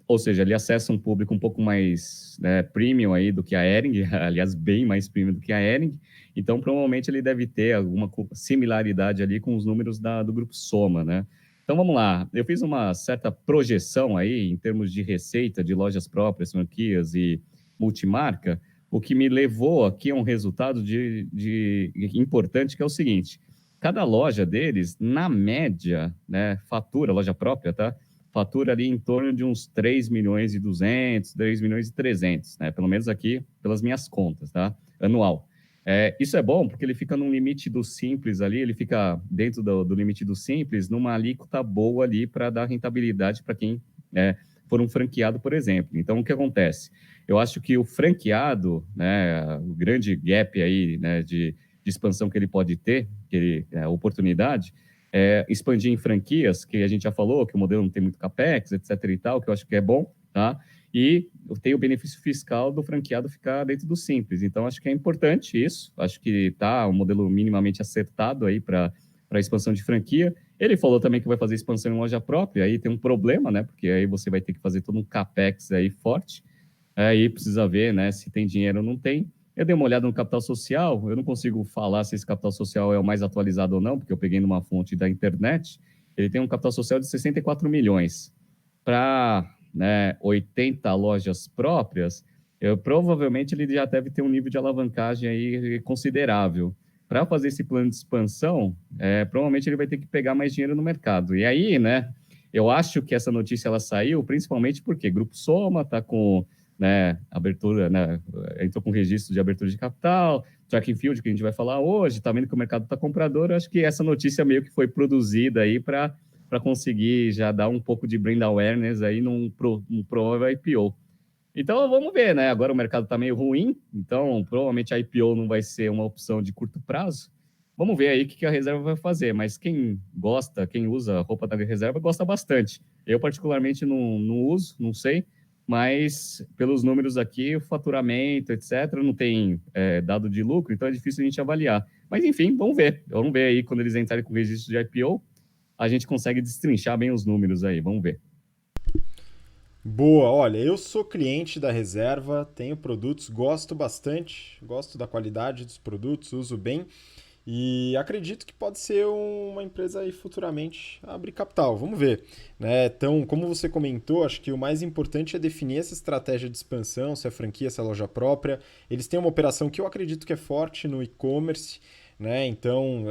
Ou seja, ele acessa um público um pouco mais premium aí do que a Hering, aliás, bem mais premium do que a Hering. Então, provavelmente, ele deve ter alguma similaridade ali com os números do Grupo Soma, né? Então, vamos lá. Eu fiz uma certa projeção aí em termos de receita de lojas próprias, franquias e multimarca, o que me levou aqui a um resultado importante, que é o seguinte. Cada loja deles, na média, né, fatura, loja própria, tá? Fatura ali em torno de uns 3 milhões e 200, 3 milhões e 300, né? Pelo menos aqui, pelas minhas contas, tá? Anual. Isso é bom porque ele fica num limite do simples ali, ele fica dentro do limite do simples, numa alíquota boa ali para dar rentabilidade para quem for um franqueado, por exemplo. Então, o que acontece? Eu acho que o franqueado, né, o grande gap aí, né, de expansão que ele pode ter, oportunidade, expandir em franquias, que a gente já falou, que o modelo não tem muito capex, etc. e tal, que eu acho que é bom, tá? E tem o benefício fiscal do franqueado ficar dentro do Simples. Então, acho que é importante isso. Acho que está um modelo minimamente acertado aí para a expansão de franquia. Ele falou também que vai fazer expansão em loja própria, aí tem um problema, né? Porque aí você vai ter que fazer todo um capex aí forte. Aí precisa ver, né, se tem dinheiro ou não tem. Eu dei uma olhada no capital social, eu não consigo falar se esse capital social é o mais atualizado ou não, porque eu peguei numa fonte da internet. Ele tem um capital social de 64 milhões. Para, né, 80 lojas próprias, provavelmente ele já deve ter um nível de alavancagem aí considerável. Para fazer esse plano de expansão, provavelmente ele vai ter que pegar mais dinheiro no mercado. E aí, né, eu acho que essa notícia ela saiu principalmente porque Grupo Soma está com, né, abertura, né, entrou com registro de abertura de capital, track and field, que a gente vai falar hoje, está vendo que o mercado está comprador. Eu acho que essa notícia meio que foi produzida aí para conseguir já dar um pouco de brand awareness aí num provável IPO. Então, vamos ver, né? Agora o mercado está meio ruim, então provavelmente a IPO não vai ser uma opção de curto prazo. Vamos ver aí o que a reserva vai fazer, mas quem gosta, quem usa roupa da reserva, gosta bastante. Eu, particularmente, não uso, não sei, mas pelos números aqui, o faturamento, etc., não tem dado de lucro, então é difícil a gente avaliar. Mas, enfim, vamos ver. Vamos ver aí quando eles entrarem com o registro de IPO, a gente consegue destrinchar bem os números aí, vamos ver. Boa, olha, eu sou cliente da Reserva, tenho produtos, gosto bastante, gosto da qualidade dos produtos, uso bem e acredito que pode ser uma empresa aí futuramente a abrir capital. Vamos ver, né? Então, como você comentou, acho que o mais importante é definir essa estratégia de expansão, se é franquia, se é loja própria. Eles têm uma operação que eu acredito que é forte no e-commerce, né? Então,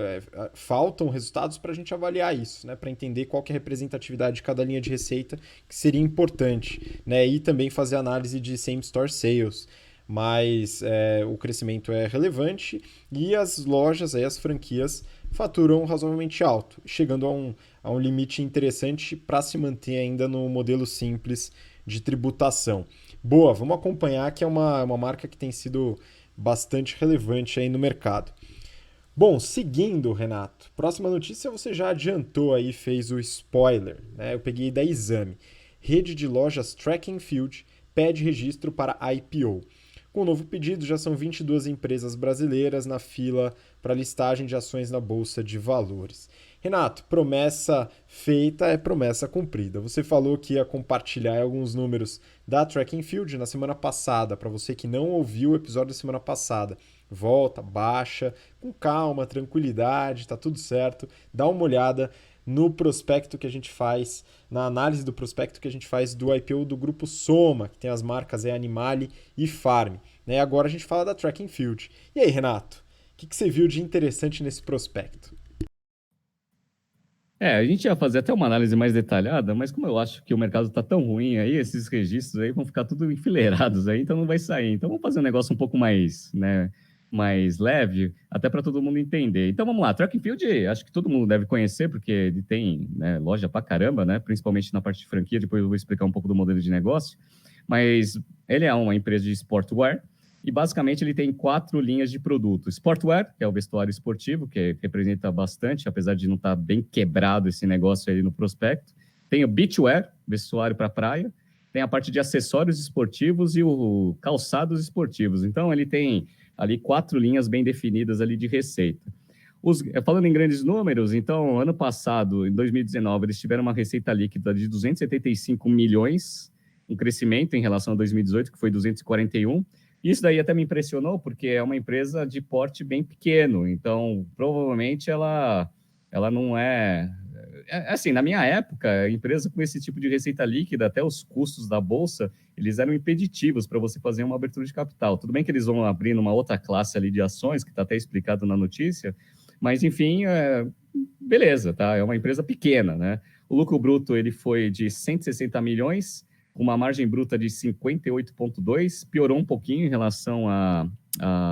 faltam resultados para a gente avaliar isso, né? Para entender qual que é a representatividade de cada linha de receita, que seria importante, né? E também fazer análise de same-store sales. Mas o crescimento é relevante e as lojas, aí, as franquias, faturam razoavelmente alto, chegando a um limite interessante para se manter ainda no modelo simples de tributação. Boa, vamos acompanhar que é uma marca que tem sido bastante relevante aí no mercado. Bom, seguindo, Renato, próxima notícia você já adiantou aí, fez o spoiler, né? Eu peguei da Exame. Rede de lojas Track and Field pede registro para IPO. Com o novo pedido, já são 22 empresas brasileiras na fila para listagem de ações na Bolsa de Valores. Renato, promessa feita é promessa cumprida. Você falou que ia compartilhar alguns números da Track and Field na semana passada. Para você que não ouviu o episódio da semana passada, volta, baixa, com calma, tranquilidade, tá tudo certo. Dá uma olhada no prospecto que a gente faz, na análise do prospecto que a gente faz do IPO do Grupo Soma, que tem as marcas Animale e Farm. Né? Agora a gente fala da Track and Field. E aí, Renato, o que você viu de interessante nesse prospecto? A gente ia fazer até uma análise mais detalhada, mas como eu acho que o mercado está tão ruim aí, esses registros aí vão ficar tudo enfileirados aí, então não vai sair. Então vamos fazer um negócio um pouco mais, né, mais leve, até para todo mundo entender. Então vamos lá, Track and Field, acho que todo mundo deve conhecer, porque ele tem, né, loja pra caramba, né, principalmente na parte de franquia, depois eu vou explicar um pouco do modelo de negócio, mas ele é uma empresa de sportwear, e basicamente ele tem 4 linhas de produto. Sportwear, que é o vestuário esportivo, que representa bastante, apesar de não estar bem quebrado esse negócio aí no prospecto. Tem o beachwear, vestuário para praia. Tem a parte de acessórios esportivos e o calçados esportivos. Então ele tem ali 4 linhas bem definidas ali de receita. Falando em grandes números, então, ano passado, em 2019, eles tiveram uma receita líquida de 275 milhões, um crescimento em relação a 2018, que foi 241. Isso daí até me impressionou, porque é uma empresa de porte bem pequeno, então provavelmente ela não assim, na minha época, a empresa com esse tipo de receita líquida, até os custos da bolsa, eles eram impeditivos para você fazer uma abertura de capital. Tudo bem que eles vão abrir numa outra classe ali de ações, que está até explicado na notícia, mas enfim, beleza, tá? É uma empresa pequena, né? O lucro bruto ele foi de 160 milhões, com uma margem bruta de 58,2, piorou um pouquinho em relação a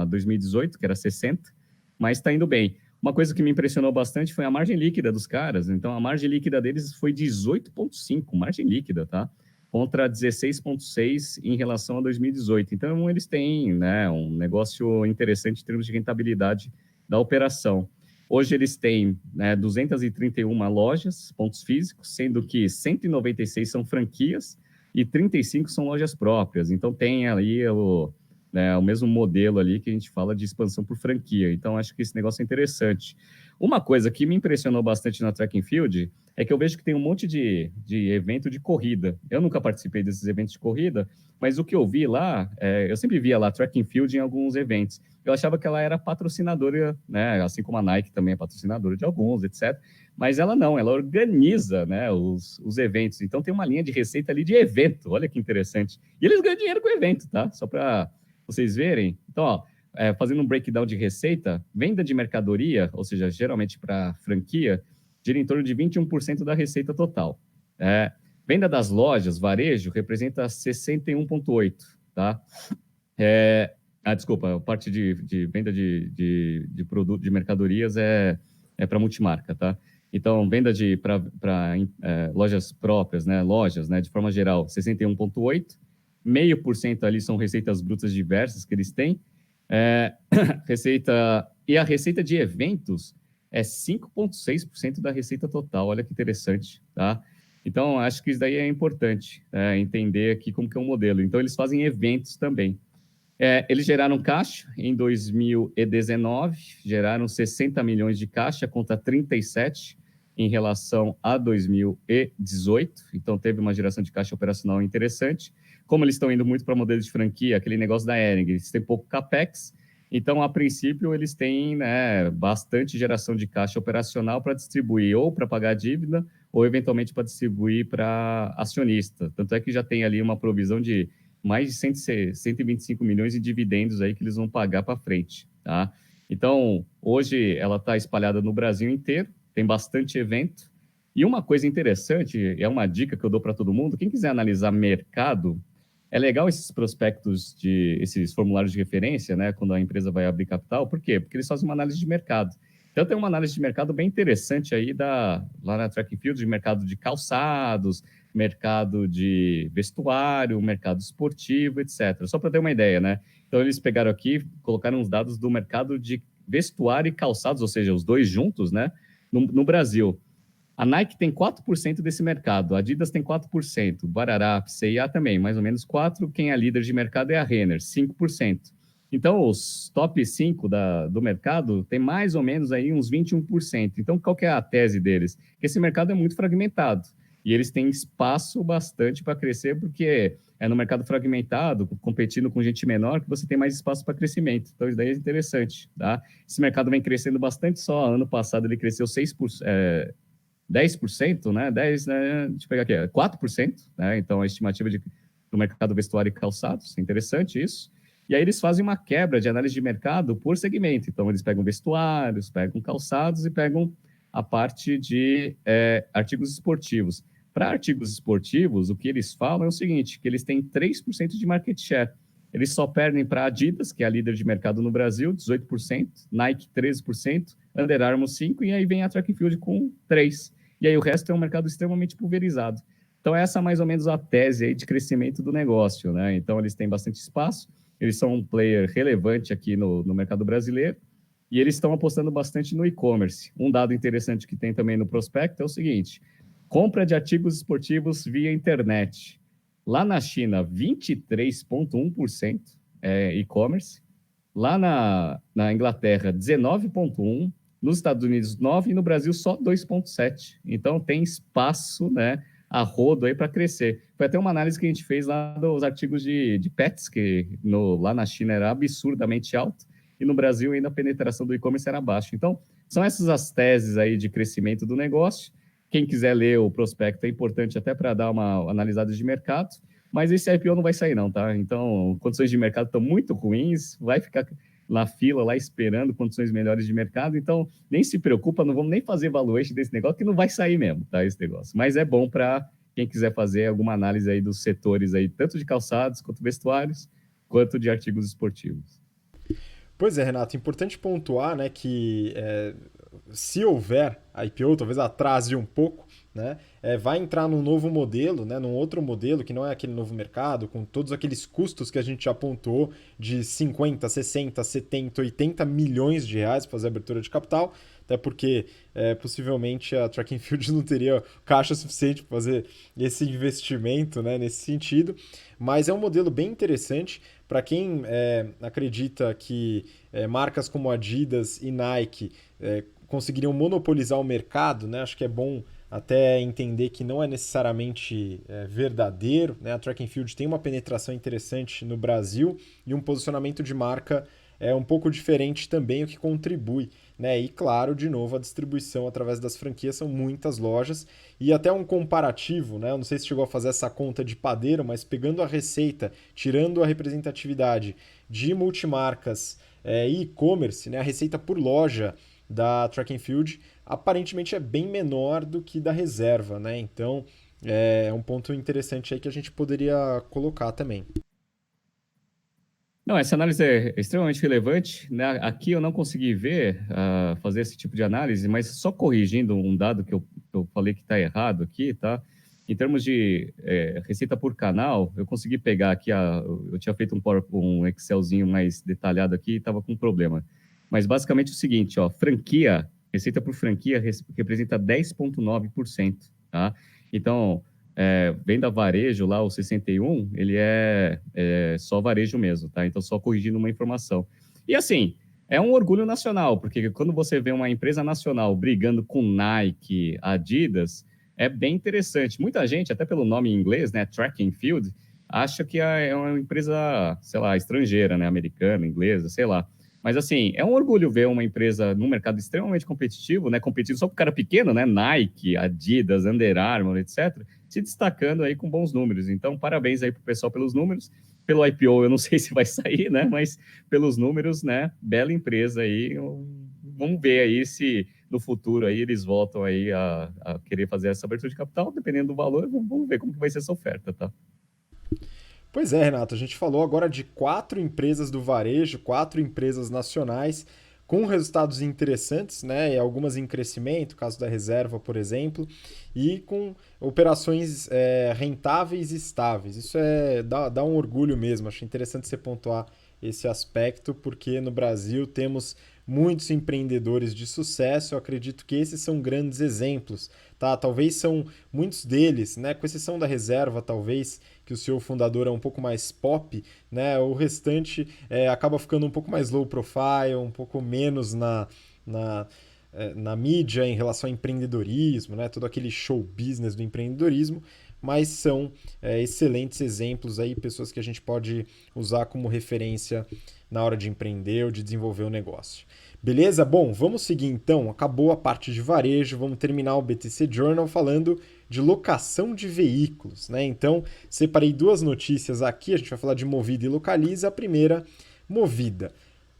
2018, que era 60, mas está indo bem. Uma coisa que me impressionou bastante foi a margem líquida dos caras. Então, a margem líquida deles foi 18,5, margem líquida, tá? Contra 16,6 em relação a 2018. Então, eles têm, né, um negócio interessante em termos de rentabilidade da operação. Hoje eles têm, né, 231 lojas, pontos físicos, sendo que 196 são franquias e 35 são lojas próprias. Então tem ali o mesmo modelo ali que a gente fala de expansão por franquia. Então acho que esse negócio é interessante. Uma coisa que me impressionou bastante na Track and Field é que eu vejo que tem um monte de evento de corrida. Eu nunca participei desses eventos de corrida, mas o que eu vi lá, eu sempre via lá Track and Field em alguns eventos. Eu achava que ela era patrocinadora, né? Assim como a Nike também é patrocinadora de alguns, etc. Mas ela não, ela organiza, né, os eventos. Então tem uma linha de receita ali de evento. Olha que interessante. E eles ganham dinheiro com o evento, tá? Só para vocês verem. Então, ó, fazendo um breakdown de receita, venda de mercadoria, ou seja, geralmente para franquia, gira em torno de 21% da receita total. Venda das lojas, varejo, representa 61,8%, tá? Desculpa, a parte de venda de produto, de mercadorias é para multimarca, tá? Então, venda para lojas próprias, né? Lojas, né? De forma geral, 61,8%. 0,5% ali são receitas brutas diversas que eles têm. E a receita de eventos é 5,6% da receita total. Olha que interessante, tá? Então, acho que isso daí é importante, entender aqui como que é o modelo. Então, eles fazem eventos também. Eles geraram caixa em 2019, geraram 60 milhões de caixa contra 37 em relação a 2018. Então, teve uma geração de caixa operacional interessante. Como eles estão indo muito para modelo de franquia, aquele negócio da Hering, eles têm pouco CAPEX. Então, a princípio, eles têm, né, bastante geração de caixa operacional para distribuir ou para pagar dívida ou, eventualmente, para distribuir para acionista. Tanto é que já tem ali uma provisão de mais de 125 milhões de dividendos aí que eles vão pagar para frente, tá? Então, hoje ela está espalhada no Brasil inteiro, tem bastante evento. E uma coisa interessante, é uma dica que eu dou para todo mundo, quem quiser analisar mercado, é legal esses prospectos, esses formulários de referência, né, quando a empresa vai abrir capital. Por quê? Porque eles fazem uma análise de mercado. Então, tem uma análise de mercado bem interessante aí lá na Track and Field, de mercado de calçados, mercado de vestuário, mercado esportivo, etc. Só para ter uma ideia, né? Então, eles pegaram aqui, colocaram os dados do mercado de vestuário e calçados, ou seja, os dois juntos, né, no Brasil. A Nike tem 4% desse mercado, a Adidas tem 4%, Barará, C&A também, mais ou menos 4%. Quem é líder de mercado é a Renner, 5%. Então, os top 5 do mercado tem mais ou menos aí uns 21%. Então, qual que é a tese deles? Que esse mercado é muito fragmentado e eles têm espaço bastante para crescer, porque é no mercado fragmentado, competindo com gente menor, que você tem mais espaço para crescimento. Então, isso daí é interessante, tá? Esse mercado vem crescendo bastante só. Ano passado ele cresceu 6%, 10%, né? 10, né? Deixa eu pegar aqui, 4%, né? Então, a estimativa do mercado vestuário e calçados, é interessante isso. E aí eles fazem uma quebra de análise de mercado por segmento. Então, eles pegam vestuários, pegam calçados e pegam a parte de artigos esportivos. Para artigos esportivos, o que eles falam é o seguinte, que eles têm 3% de market share. Eles só perdem para a Adidas, que é a líder de mercado no Brasil, 18%, Nike, 13%, Under Armour, 5%, e aí vem a Track and Field com 3%. E aí o resto é um mercado extremamente pulverizado. Então, essa é mais ou menos a tese aí de crescimento do negócio, né? Então, eles têm bastante espaço, eles são um player relevante aqui no mercado brasileiro, e eles estão apostando bastante no e-commerce. Um dado interessante que tem também no prospecto é o seguinte, compra de artigos esportivos via internet. Lá na China, 23,1% é e-commerce. Lá na Inglaterra, 19,1%. Nos Estados Unidos, 9%. E no Brasil, só 2,7%. Então, tem espaço, né, a rodo aí para crescer. Foi até uma análise que a gente fez lá dos artigos de pets, que lá na China era absurdamente alto. E no Brasil, ainda a penetração do e-commerce era baixa. Então, são essas as teses aí de crescimento do negócio. Quem quiser ler o prospecto é importante até para dar uma analisada de mercado, mas esse IPO não vai sair não, tá? Então, condições de mercado estão muito ruins, vai ficar na fila lá esperando condições melhores de mercado, então nem se preocupa, não vamos nem fazer valuation desse negócio, que não vai sair mesmo, tá, esse negócio. Mas é bom para quem quiser fazer alguma análise aí dos setores aí, tanto de calçados, quanto vestuários, quanto de artigos esportivos. Pois é, Renato, importante pontuar, né, que se houver IPO, talvez atrase um pouco, né? Vai entrar num novo modelo, né? Num outro modelo que não é aquele novo mercado, com todos aqueles custos que a gente já apontou de 50, 60, 70, 80 milhões de reais para fazer abertura de capital, até porque possivelmente a Track and Field não teria caixa suficiente para fazer esse investimento, né, nesse sentido. Mas é um modelo bem interessante para quem acredita que marcas como Adidas e Nike conseguiriam monopolizar o mercado, né? Acho que é bom até entender que não é necessariamente verdadeiro, né? A Track and Field tem uma penetração interessante no Brasil e um posicionamento de marca um pouco diferente também, o que contribui, né? E claro, de novo, a distribuição através das franquias são muitas lojas e até um comparativo, né? Eu não sei se chegou a fazer essa conta de padeiro, mas pegando a receita, tirando a representatividade de multimarcas e e-commerce, né? A receita por loja da Track and Field aparentemente é bem menor do que da reserva, né? Então é um ponto interessante aí que a gente poderia colocar também. Não, essa análise é extremamente relevante, né? Aqui eu não consegui ver, fazer esse tipo de análise, mas só corrigindo um dado que eu falei que está errado aqui, tá? Em termos de receita por canal, eu consegui pegar aqui, eu tinha feito um Excelzinho mais detalhado aqui e estava com problema. Mas basicamente é o seguinte, ó, receita por franquia representa 10,9%, tá? Então, venda varejo lá, o 61, ele é só varejo mesmo, tá? Então, só corrigindo uma informação. E assim, é um orgulho nacional, porque quando você vê uma empresa nacional brigando com Nike, Adidas, é bem interessante. Muita gente, até pelo nome em inglês, né, Track and Field, acha que é uma empresa, sei lá, estrangeira, né, americana, inglesa, sei lá. Mas assim, é um orgulho ver uma empresa num mercado extremamente competitivo, né, competindo só com cara pequeno, né, Nike, Adidas, Under Armour, etc., se destacando aí com bons números. Então, parabéns aí pro pessoal pelos números. Pelo IPO, eu não sei se vai sair, né? Mas pelos números, né? Bela empresa aí. Vamos ver aí se no futuro aí eles voltam aí a querer fazer essa abertura de capital, dependendo do valor. Vamos ver como que vai ser essa oferta, tá? Pois é, Renato, a gente falou agora de 4 empresas do varejo, 4 empresas nacionais, com resultados interessantes, né? E algumas em crescimento, caso da reserva, por exemplo, e com operações rentáveis e estáveis. Isso dá um orgulho mesmo. Acho interessante você pontuar esse aspecto, porque no Brasil temos muitos empreendedores de sucesso. Eu acredito que esses são grandes exemplos, tá? Talvez são muitos deles, né? Com exceção da reserva, talvez que o seu fundador é um pouco mais pop, né? O restante acaba ficando um pouco mais low profile, um pouco menos na, na mídia em relação ao empreendedorismo, né? Todo aquele show business do empreendedorismo, mas são excelentes exemplos aí, pessoas que a gente pode usar como referência na hora de empreender ou de desenvolver o negócio. Beleza? Bom, vamos seguir então. Acabou a parte de varejo, vamos terminar o BTC Journal falando de locação de veículos, né? Então, separei 2 notícias aqui, a gente vai falar de Movida e Localiza. A primeira, Movida.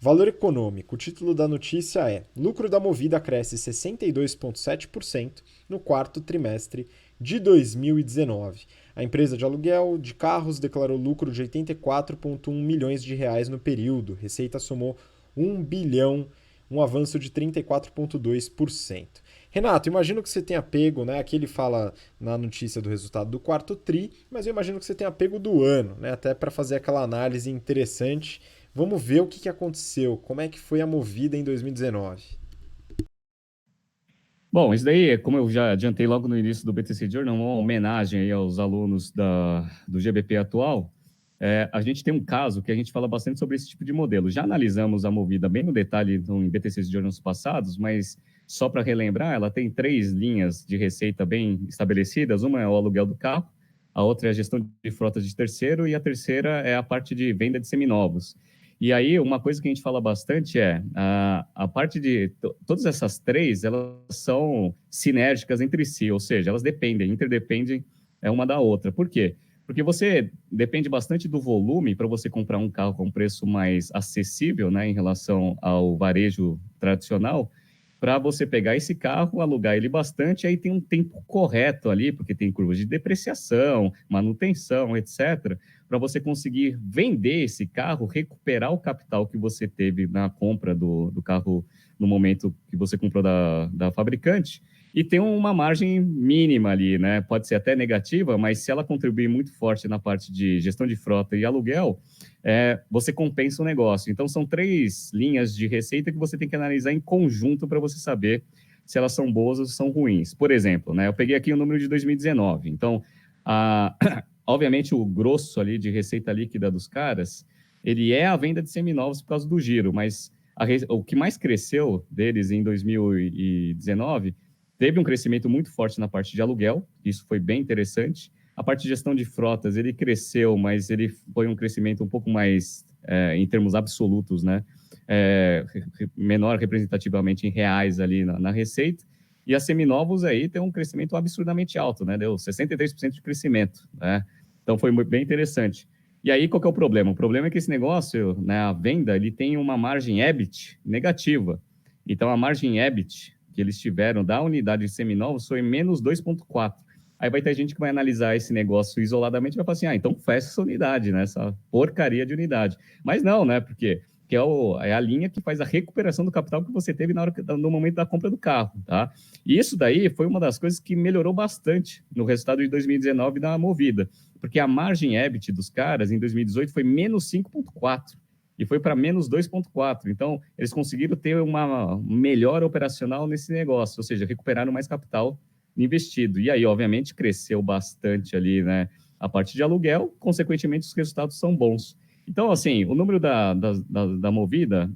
Valor econômico. O título da notícia é: lucro da Movida cresce 62,7% no quarto trimestre de 2019. A empresa de aluguel de carros declarou lucro de 84,1 milhões de reais no período. Receita somou 1 bilhão, um avanço de 34,2%. Renato, imagino que você tenha pego, né? Aqui ele fala na notícia do resultado do quarto TRI, mas eu imagino que você tenha pego do ano, né? Até para fazer aquela análise interessante. Vamos ver o que aconteceu, como é que foi a Movida em 2019. Bom, isso daí, como eu já adiantei logo no início do BTC Journal, uma homenagem aí aos alunos do GBP atual. A gente tem um caso que a gente fala bastante sobre esse tipo de modelo. Já analisamos a Movida bem no detalhe em BTC Journals passados, mas só para relembrar, ela tem 3 linhas de receita bem estabelecidas. Uma é o aluguel do carro, a outra é a gestão de frotas de terceiro e a terceira é a parte de venda de seminovos. E aí, uma coisa que a gente fala bastante é a parte de todas essas 3, elas são sinérgicas entre si, ou seja, elas dependem, interdependem uma da outra. Por quê? Porque você depende bastante do volume para você comprar um carro com um preço mais acessível, né, em relação ao varejo tradicional, para você pegar esse carro, alugar ele bastante, aí tem um tempo correto ali, porque tem curvas de depreciação, manutenção, etc., para você conseguir vender esse carro, recuperar o capital que você teve na compra do carro no momento que você comprou da fabricante, e tem uma margem mínima ali, né? Pode ser até negativa, mas se ela contribuir muito forte na parte de gestão de frota e aluguel, você compensa o negócio. Então, são 3 linhas de receita que você tem que analisar em conjunto para você saber se elas são boas ou são ruins. Por exemplo, né, eu peguei aqui o número de 2019. Então, obviamente, o grosso ali de receita líquida dos caras, ele é a venda de seminovos por causa do giro, mas o que mais cresceu deles em 2019 teve um crescimento muito forte na parte de aluguel, isso foi bem interessante. A parte de gestão de frotas, ele cresceu, mas ele foi um crescimento um pouco mais, em termos absolutos, né? Menor representativamente em reais ali na receita. E a Seminovos aí tem um crescimento absurdamente alto, né? Deu 63% de crescimento, né? Então foi bem interessante. E aí, qual que é o problema? O problema é que esse negócio, né, a venda, ele tem uma margem EBIT negativa. Então, a margem EBIT que eles tiveram da unidade de seminovos foi menos 2,4. Aí vai ter gente que vai analisar esse negócio isoladamente e vai falar assim, então fecha essa unidade, né? Essa porcaria de unidade. Mas não, né? Porque é a linha que faz a recuperação do capital que você teve no momento da compra do carro, tá? E isso daí foi uma das coisas que melhorou bastante no resultado de 2019 da Movida, porque a margem EBIT dos caras em 2018 foi menos 5,4 e foi para menos 2,4. Então, eles conseguiram ter uma melhor operacional nesse negócio, ou seja, recuperaram mais capital investido. E aí, obviamente, cresceu bastante ali, né? A parte de aluguel, consequentemente, os resultados são bons. Então, assim, o número da Movida,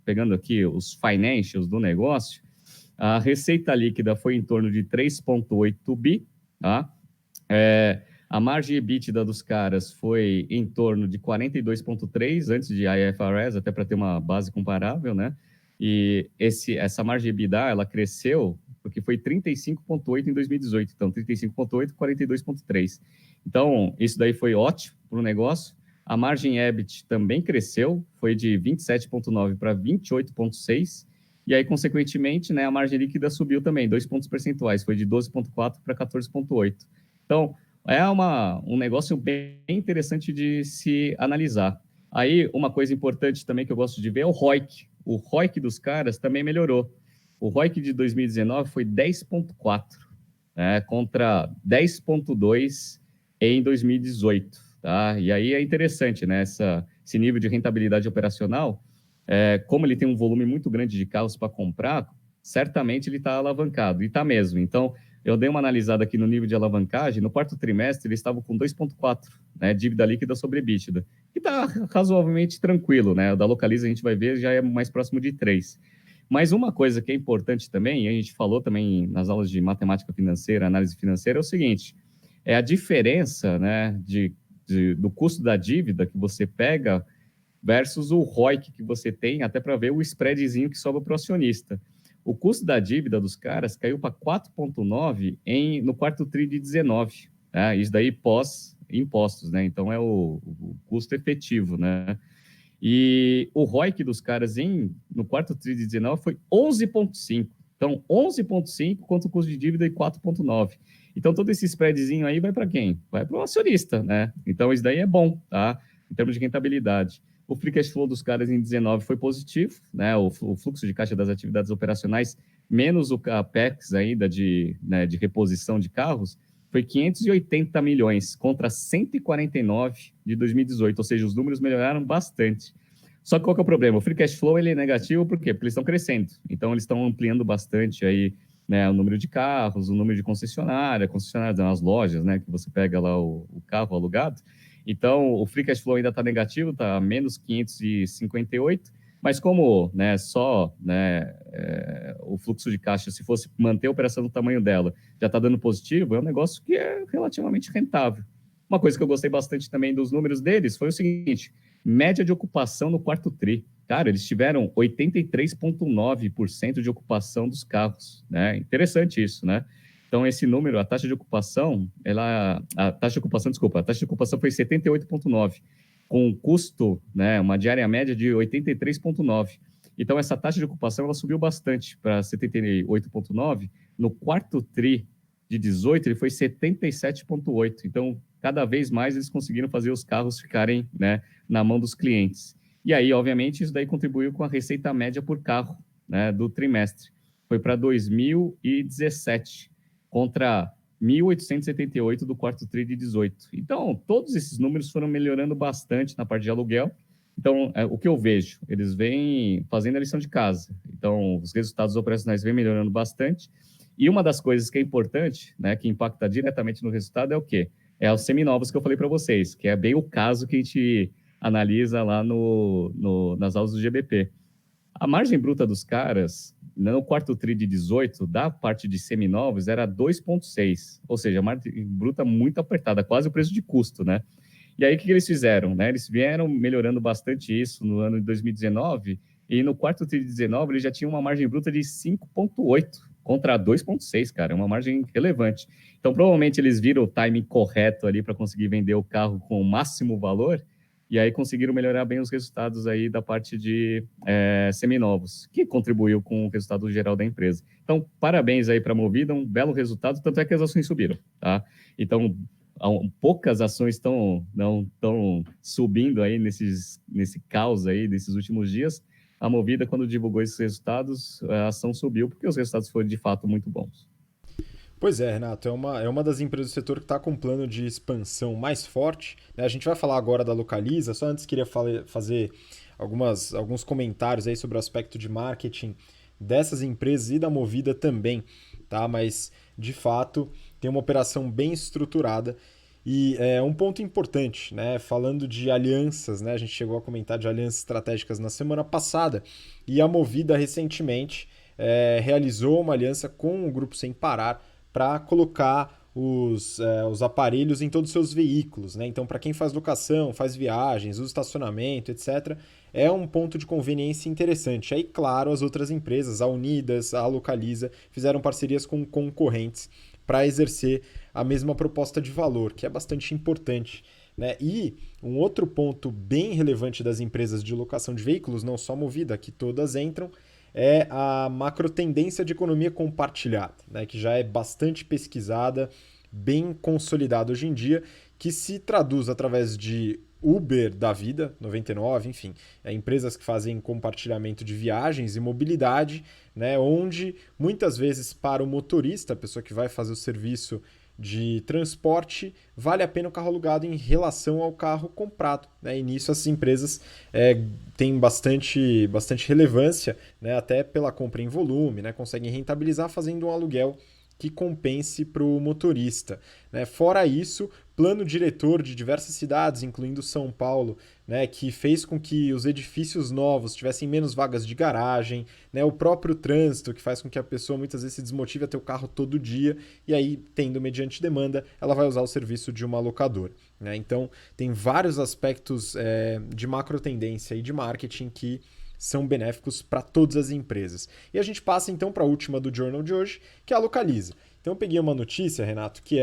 pegando aqui os financials do negócio, a receita líquida foi em torno de 3,8 bi, tá? A margem EBITDA dos caras foi em torno de 42,3 antes de IFRS, até para ter uma base comparável, né? E essa margem EBITDA, ela cresceu porque foi 35,8 em 2018. Então, 35,8, 42,3. Então, isso daí foi ótimo para o negócio. A margem EBIT também cresceu, foi de 27,9 para 28,6. E aí, consequentemente, né, a margem líquida subiu também, 2 pontos percentuais, foi de 12,4 para 14,8. Então, um negócio bem interessante de se analisar. Aí, uma coisa importante também que eu gosto de ver é o ROIC. O ROIC dos caras também melhorou. O ROIC de 2019 foi 10,4, né, contra 10,2 em 2018. Tá? E aí é interessante, né? Esse nível de rentabilidade operacional, como ele tem um volume muito grande de carros para comprar, certamente ele está alavancado, e está mesmo. Então, eu dei uma analisada aqui no nível de alavancagem, no quarto trimestre ele estava com 2,4, né, dívida líquida sobre EBITDA, que está razoavelmente tranquilo, né? O da Localiza a gente vai ver, já é mais próximo de 3. Mas uma coisa que é importante também, e a gente falou também nas aulas de matemática financeira, análise financeira, é o seguinte, é a diferença, né, do custo da dívida que você pega versus o ROIC que você tem, até para ver o spreadzinho que sobra para o acionista. O custo da dívida dos caras caiu para 4,9 no quarto tri de 19. Né? Isso daí pós-impostos, né? Então é o custo efetivo, né? E o ROIC dos caras no quarto tri de 19 foi 11,5. Então, 11,5 contra o custo de dívida de 4,9. Então, todo esse spreadzinho aí vai para quem? Vai para o acionista, né? Então, isso daí é bom, tá? Em termos de rentabilidade. O free cash flow dos caras em 19 foi positivo, né? O fluxo de caixa das atividades operacionais, menos o CAPEX ainda de reposição de carros, foi 580 milhões contra 149 de 2018, ou seja, os números melhoraram bastante. Só que qual que é o problema? O free cash flow ele é negativo por quê? Porque eles estão crescendo. Então, eles estão ampliando bastante aí, né, o número de carros, o número de concessionárias, nas lojas, né, que você pega lá o carro alugado. Então, o free cash flow ainda está negativo, está menos 558, mas como, né, o fluxo de caixa, se fosse manter a operação do tamanho dela, já está dando positivo, é um negócio que é relativamente rentável. Uma coisa que eu gostei bastante também dos números deles foi o seguinte, média de ocupação no quarto tri. Cara, eles tiveram 83,9% de ocupação dos carros, né? Interessante isso, né? Então, esse número, a taxa de ocupação foi 78,9, com um custo, né, uma diária média de 83,9. Então, essa taxa de ocupação ela subiu bastante para 78,9. No quarto tri de 18, ele foi 77,8. Então, cada vez mais eles conseguiram fazer os carros ficarem, né, na mão dos clientes. E aí, obviamente, isso daí contribuiu com a receita média por carro, né, do trimestre. Foi para 2.017, contra 1.878 do quarto tri de 18. Então, todos esses números foram melhorando bastante na parte de aluguel. Então, o que eu vejo? Eles vêm fazendo a lição de casa. Então, os resultados operacionais vêm melhorando bastante. E uma das coisas que é importante, né, que impacta diretamente no resultado é o quê? É os seminovos que eu falei para vocês, que é bem o caso que a gente analisa lá nas aulas do GBP. A margem bruta dos caras, no quarto tri de 18, da parte de seminovos, era 2,6, ou seja, a margem bruta muito apertada, quase o preço de custo, né? E aí, o que eles fizeram? Né? Eles vieram melhorando bastante isso no ano de 2019, e no quarto tri de 19, eles já tinham uma margem bruta de 5,8 contra 2,6, cara, é uma margem relevante. Então, provavelmente, eles viram o timing correto ali para conseguir vender o carro com o máximo valor, e aí conseguiram melhorar bem os resultados aí da parte de seminovos, que contribuiu com o resultado geral da empresa. Então, parabéns aí para a Movida, um belo resultado, tanto é que as ações subiram, tá? Então, poucas ações estão subindo aí nesse caos aí desses últimos dias. A Movida, quando divulgou esses resultados, a ação subiu porque os resultados foram de fato muito bons. Pois é, Renato, é uma das empresas do setor que está com um plano de expansão mais forte, né? A gente vai falar agora da Localiza, só antes queria fazer alguns comentários aí sobre o aspecto de marketing dessas empresas e da Movida também, tá? Mas, de fato, tem uma operação bem estruturada e é um ponto importante, né? Falando de alianças, né? A gente chegou a comentar de alianças estratégicas na semana passada e a Movida recentemente realizou uma aliança com o Grupo Sem Parar para colocar os aparelhos em todos os seus veículos, né? Então, para quem faz locação, faz viagens, usa estacionamento, etc., é um ponto de conveniência interessante. Aí, claro, as outras empresas, a Unidas, a Localiza, fizeram parcerias com concorrentes para exercer a mesma proposta de valor, que é bastante importante. Né? E um outro ponto bem relevante das empresas de locação de veículos, não só a Movida, que todas entram, é a macro tendência de economia compartilhada, né, que já é bastante pesquisada, bem consolidada hoje em dia, que se traduz através de Uber da vida, 99, enfim, empresas que fazem compartilhamento de viagens e mobilidade, né, onde muitas vezes para o motorista, a pessoa que vai fazer o serviço de transporte, vale a pena o carro alugado em relação ao carro comprado. Né? E nisso as empresas têm bastante relevância, né? Até pela compra em volume, né? Conseguem rentabilizar fazendo um aluguel que compense para o motorista. Né? Fora isso, plano diretor de diversas cidades, incluindo São Paulo, né, que fez com que os edifícios novos tivessem menos vagas de garagem, né, o próprio trânsito, que faz com que a pessoa muitas vezes se desmotive a ter o carro todo dia, e aí, tendo mediante demanda, ela vai usar o serviço de uma locadora. Né? Então, tem vários aspectos de macro tendência e de marketing que são benéficos para todas as empresas. E a gente passa então para a última do Journal de hoje, que é a Localiza. Então eu peguei uma notícia, Renato, que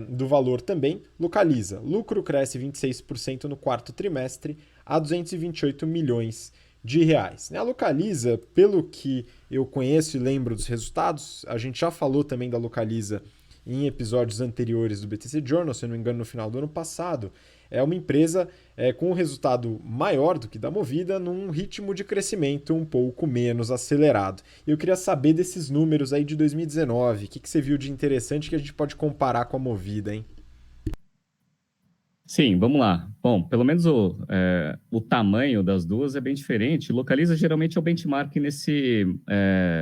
do valor também. Localiza, lucro cresce 26% no quarto trimestre a 228 milhões de reais. A Localiza, pelo que eu conheço e lembro dos resultados, a gente já falou também da Localiza em episódios anteriores do BTC Journal, se não me engano, no final do ano passado. É uma empresa com um resultado maior do que da Movida, num ritmo de crescimento um pouco menos acelerado. Eu queria saber desses números aí de 2019, o que você viu de interessante que a gente pode comparar com a Movida, hein? Sim, vamos lá. Bom, pelo menos o tamanho das duas é bem diferente. Localiza geralmente é o benchmark nesse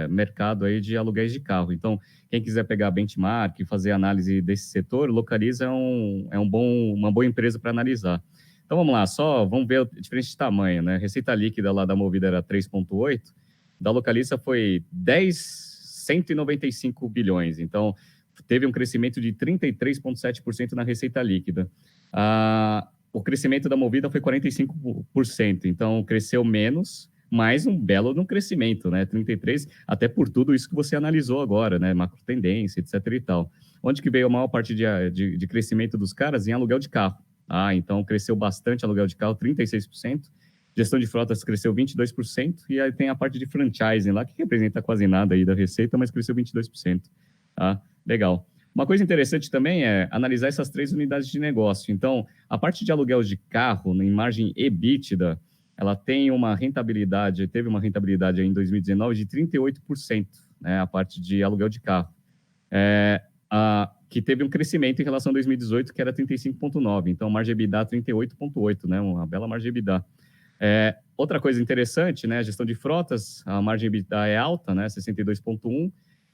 mercado aí de aluguéis de carro. Então, quem quiser pegar benchmark e fazer análise desse setor, Localiza uma boa empresa para analisar. Então, vamos lá, vamos ver a diferença de tamanho, né? Receita líquida lá da Movida era 3,8, da Localiza foi 195 bilhões. Então, teve um crescimento de 33,7% na receita líquida. O crescimento da Movida foi 45%, então cresceu menos, mas um belo no crescimento, né? 33%, até por tudo isso que você analisou agora, né? Macro tendência, etc. e tal. Onde que veio a maior parte de crescimento dos caras? Em aluguel de carro. Então cresceu bastante aluguel de carro, 36%. Gestão de frotas cresceu 22%, e aí tem a parte de franchising lá, que representa quase nada aí da receita, mas cresceu 22%. Legal. Uma coisa interessante também é analisar essas três unidades de negócio. Então, a parte de aluguel de carro, em margem EBITDA, ela tem uma rentabilidade, teve uma rentabilidade aí em 2019 de 38%, né, a parte de aluguel de carro. Que teve um crescimento em relação a 2018, que era 35,9%. Então, margem EBITDA 38,8%, né, uma bela margem EBITDA. Outra coisa interessante, né, a gestão de frotas, a margem EBITDA é alta, né, 62,1%.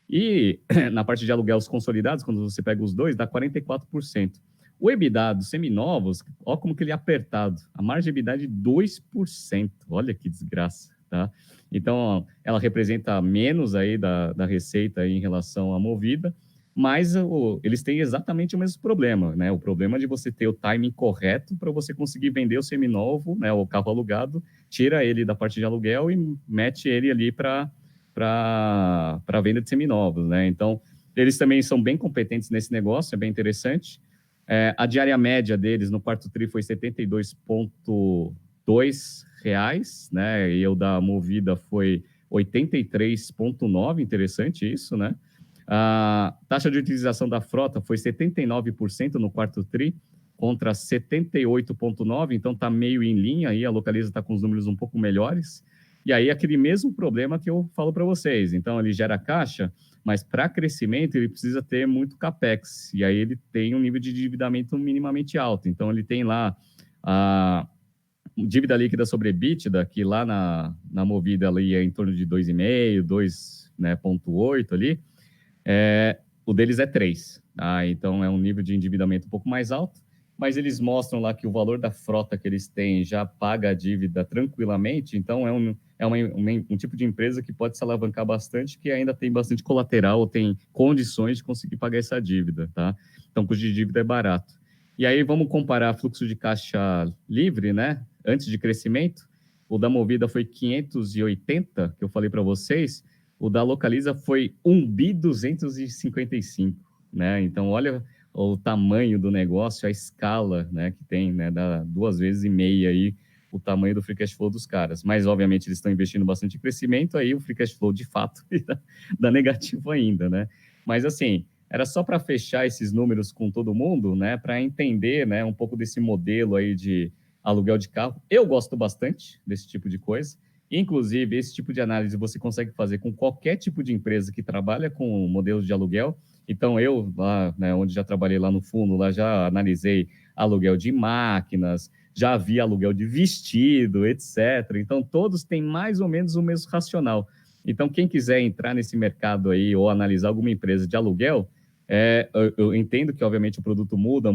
E na parte de aluguéis consolidados, quando você pega os dois, dá 44%. O EBITDA dos seminovos, olha como que ele é apertado. A margem EBITDA é de 2%. Olha que desgraça, tá? Então, ela representa menos aí da receita aí em relação à Movida, mas eles têm exatamente o mesmo problema, né? O problema de você ter o timing correto para você conseguir vender o seminovo, né? O carro alugado, tira ele da parte de aluguel e mete ele ali para venda de seminovos, né? Então, eles também são bem competentes nesse negócio, é bem interessante. A diária média deles no quarto tri foi R$ 72,2, né? E o da Movida foi 83,9, interessante isso, né? A taxa de utilização da frota foi 79% no quarto tri, contra 78,9%, então está meio em linha aí, a Localiza está com os números um pouco melhores. E aí, aquele mesmo problema que eu falo para vocês. Então, ele gera caixa, mas para crescimento ele precisa ter muito capex. E aí, ele tem um nível de endividamento minimamente alto. Então, ele tem lá a dívida líquida sobre EBITDA, que lá na Movida ali é em torno de 2,5, 2,8 ali. O deles é 3, tá? Então é um nível de endividamento um pouco mais alto, mas eles mostram lá que o valor da frota que eles têm já paga a dívida tranquilamente, então um tipo de empresa que pode se alavancar bastante, que ainda tem bastante colateral, ou tem condições de conseguir pagar essa dívida, tá? Então o custo de dívida é barato. E aí vamos comparar fluxo de caixa livre, né? Antes de crescimento, o da Movida foi 580, que eu falei para vocês. O da Localiza foi 1.255, né? Então, olha o tamanho do negócio, a escala, né, que tem, né? Dá 2,5 vezes aí o tamanho do free cash flow dos caras. Mas, obviamente, eles estão investindo bastante em crescimento, aí o free cash flow, de fato, dá negativo ainda, né? Mas, assim, era só para fechar esses números com todo mundo, né? Para entender, né, um pouco desse modelo aí de aluguel de carro. Eu gosto bastante desse tipo de coisa. Inclusive, esse tipo de análise você consegue fazer com qualquer tipo de empresa que trabalha com modelos de aluguel. Então, eu, lá, né, onde já trabalhei lá no fundo, lá já analisei aluguel de máquinas, já vi aluguel de vestido, etc. Então, todos têm mais ou menos o mesmo racional. Então, quem quiser entrar nesse mercado aí ou analisar alguma empresa de aluguel, eu entendo que, obviamente, o produto muda,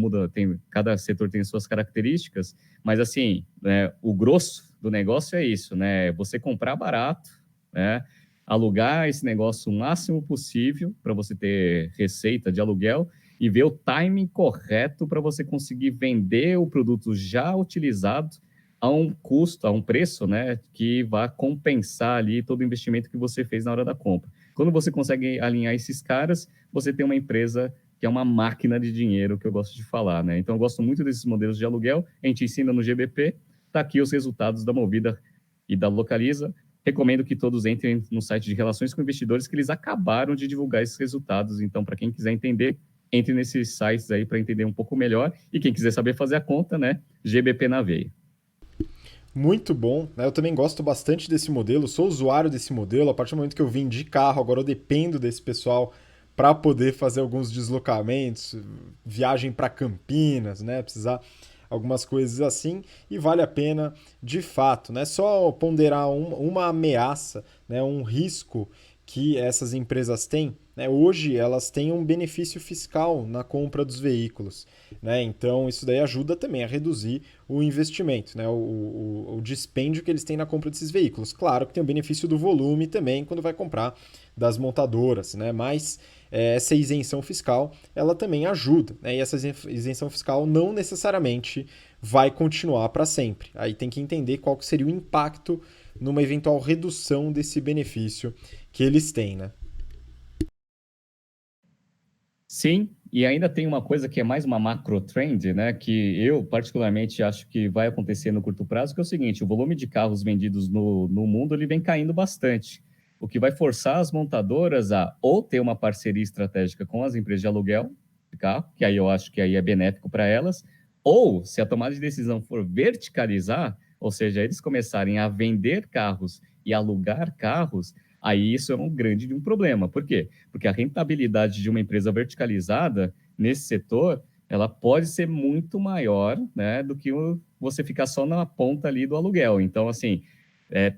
cada setor tem suas características, mas, assim, né, o grosso do negócio é isso, né? Você comprar barato, né? Alugar esse negócio o máximo possível para você ter receita de aluguel e ver o timing correto para você conseguir vender o produto já utilizado a um custo, a um preço, né, que vai compensar ali todo o investimento que você fez na hora da compra. Quando você consegue alinhar esses caras, você tem uma empresa que é uma máquina de dinheiro, que eu gosto de falar, né? Então, eu gosto muito desses modelos de aluguel, a gente ensina no GBP, tá aqui os resultados da Movida e da Localiza. Recomendo que todos entrem no site de Relações com Investidores, que eles acabaram de divulgar esses resultados. Então, para quem quiser entender, entre nesses sites aí para entender um pouco melhor. E quem quiser saber fazer a conta, né? GBP na veia. Muito bom, né? Eu também gosto bastante desse modelo, sou usuário desse modelo. A partir do momento que eu vim de carro, agora eu dependo desse pessoal para poder fazer alguns deslocamentos, viagem para Campinas, né? Precisar algumas coisas assim, e vale a pena de fato, né? Só ponderar uma ameaça, né? Um risco que essas empresas têm, né? Hoje elas têm um benefício fiscal na compra dos veículos, né? Então isso daí ajuda também a reduzir o investimento, né? O dispêndio que eles têm na compra desses veículos. Claro que tem o benefício do volume também quando vai comprar das montadoras, né? Mas essa isenção fiscal ela também ajuda, né? E essa isenção fiscal não necessariamente vai continuar para sempre. Aí tem que entender qual que seria o impacto numa eventual redução desse benefício que eles têm, né? Sim, e ainda tem uma coisa que é mais uma macro trend, né? Que eu particularmente acho que vai acontecer no curto prazo, que é o seguinte: o volume de carros vendidos no mundo ele vem caindo bastante, o que vai forçar as montadoras a ou ter uma parceria estratégica com as empresas de aluguel de carro, que aí eu acho que aí é benéfico para elas, ou se a tomada de decisão for verticalizar, ou seja, eles começarem a vender carros e alugar carros, aí isso é um grande de um problema. Por quê? Porque a rentabilidade de uma empresa verticalizada nesse setor, ela pode ser muito maior, né, do que você ficar só na ponta ali do aluguel. Então, assim,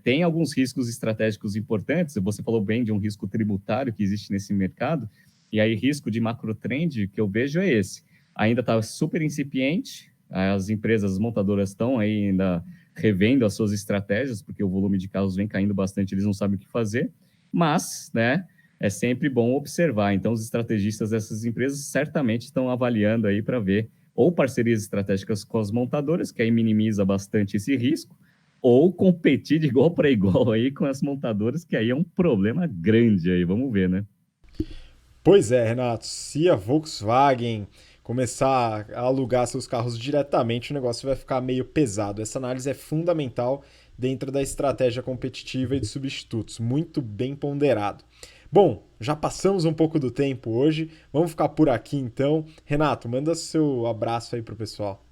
tem alguns riscos estratégicos importantes. Você falou bem de um risco tributário que existe nesse mercado, e aí risco de macro trend que eu vejo é esse. Ainda está super incipiente, as empresas, as montadoras estão ainda revendo as suas estratégias, porque o volume de carros vem caindo bastante, eles não sabem o que fazer, mas, né, é sempre bom observar. Então, os estrategistas dessas empresas certamente estão avaliando aí para ver ou parcerias estratégicas com as montadoras, que aí minimiza bastante esse risco, ou competir de igual para igual aí com as montadoras, que aí é um problema grande aí, vamos ver, né? Pois é, Renato, se a Volkswagen começar a alugar seus carros diretamente, o negócio vai ficar meio pesado. Essa análise é fundamental dentro da estratégia competitiva e de substitutos, muito bem ponderado. Bom, já passamos um pouco do tempo hoje, vamos ficar por aqui então. Renato, manda seu abraço aí pro pessoal.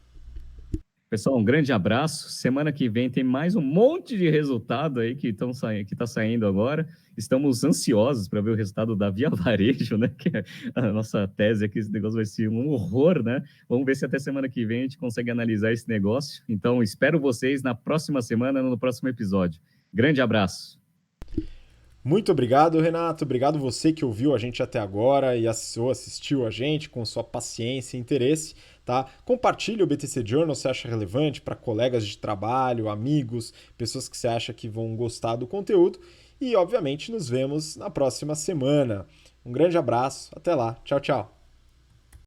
Pessoal, um grande abraço. Semana que vem tem mais um monte de resultado aí que está saindo agora. Estamos ansiosos para ver o resultado da Via Varejo, né? Que é a nossa tese aqui, esse negócio vai ser um horror, né? Vamos ver se até semana que vem a gente consegue analisar esse negócio. Então, espero vocês na próxima semana, no próximo episódio. Grande abraço. Muito obrigado, Renato. Obrigado você que ouviu a gente até agora e assistiu a gente com sua paciência e interesse, tá? Compartilhe o BTC Journal se você acha relevante para colegas de trabalho, amigos, pessoas que você acha que vão gostar do conteúdo e, obviamente, nos vemos na próxima semana. Um grande abraço, até lá. Tchau, tchau.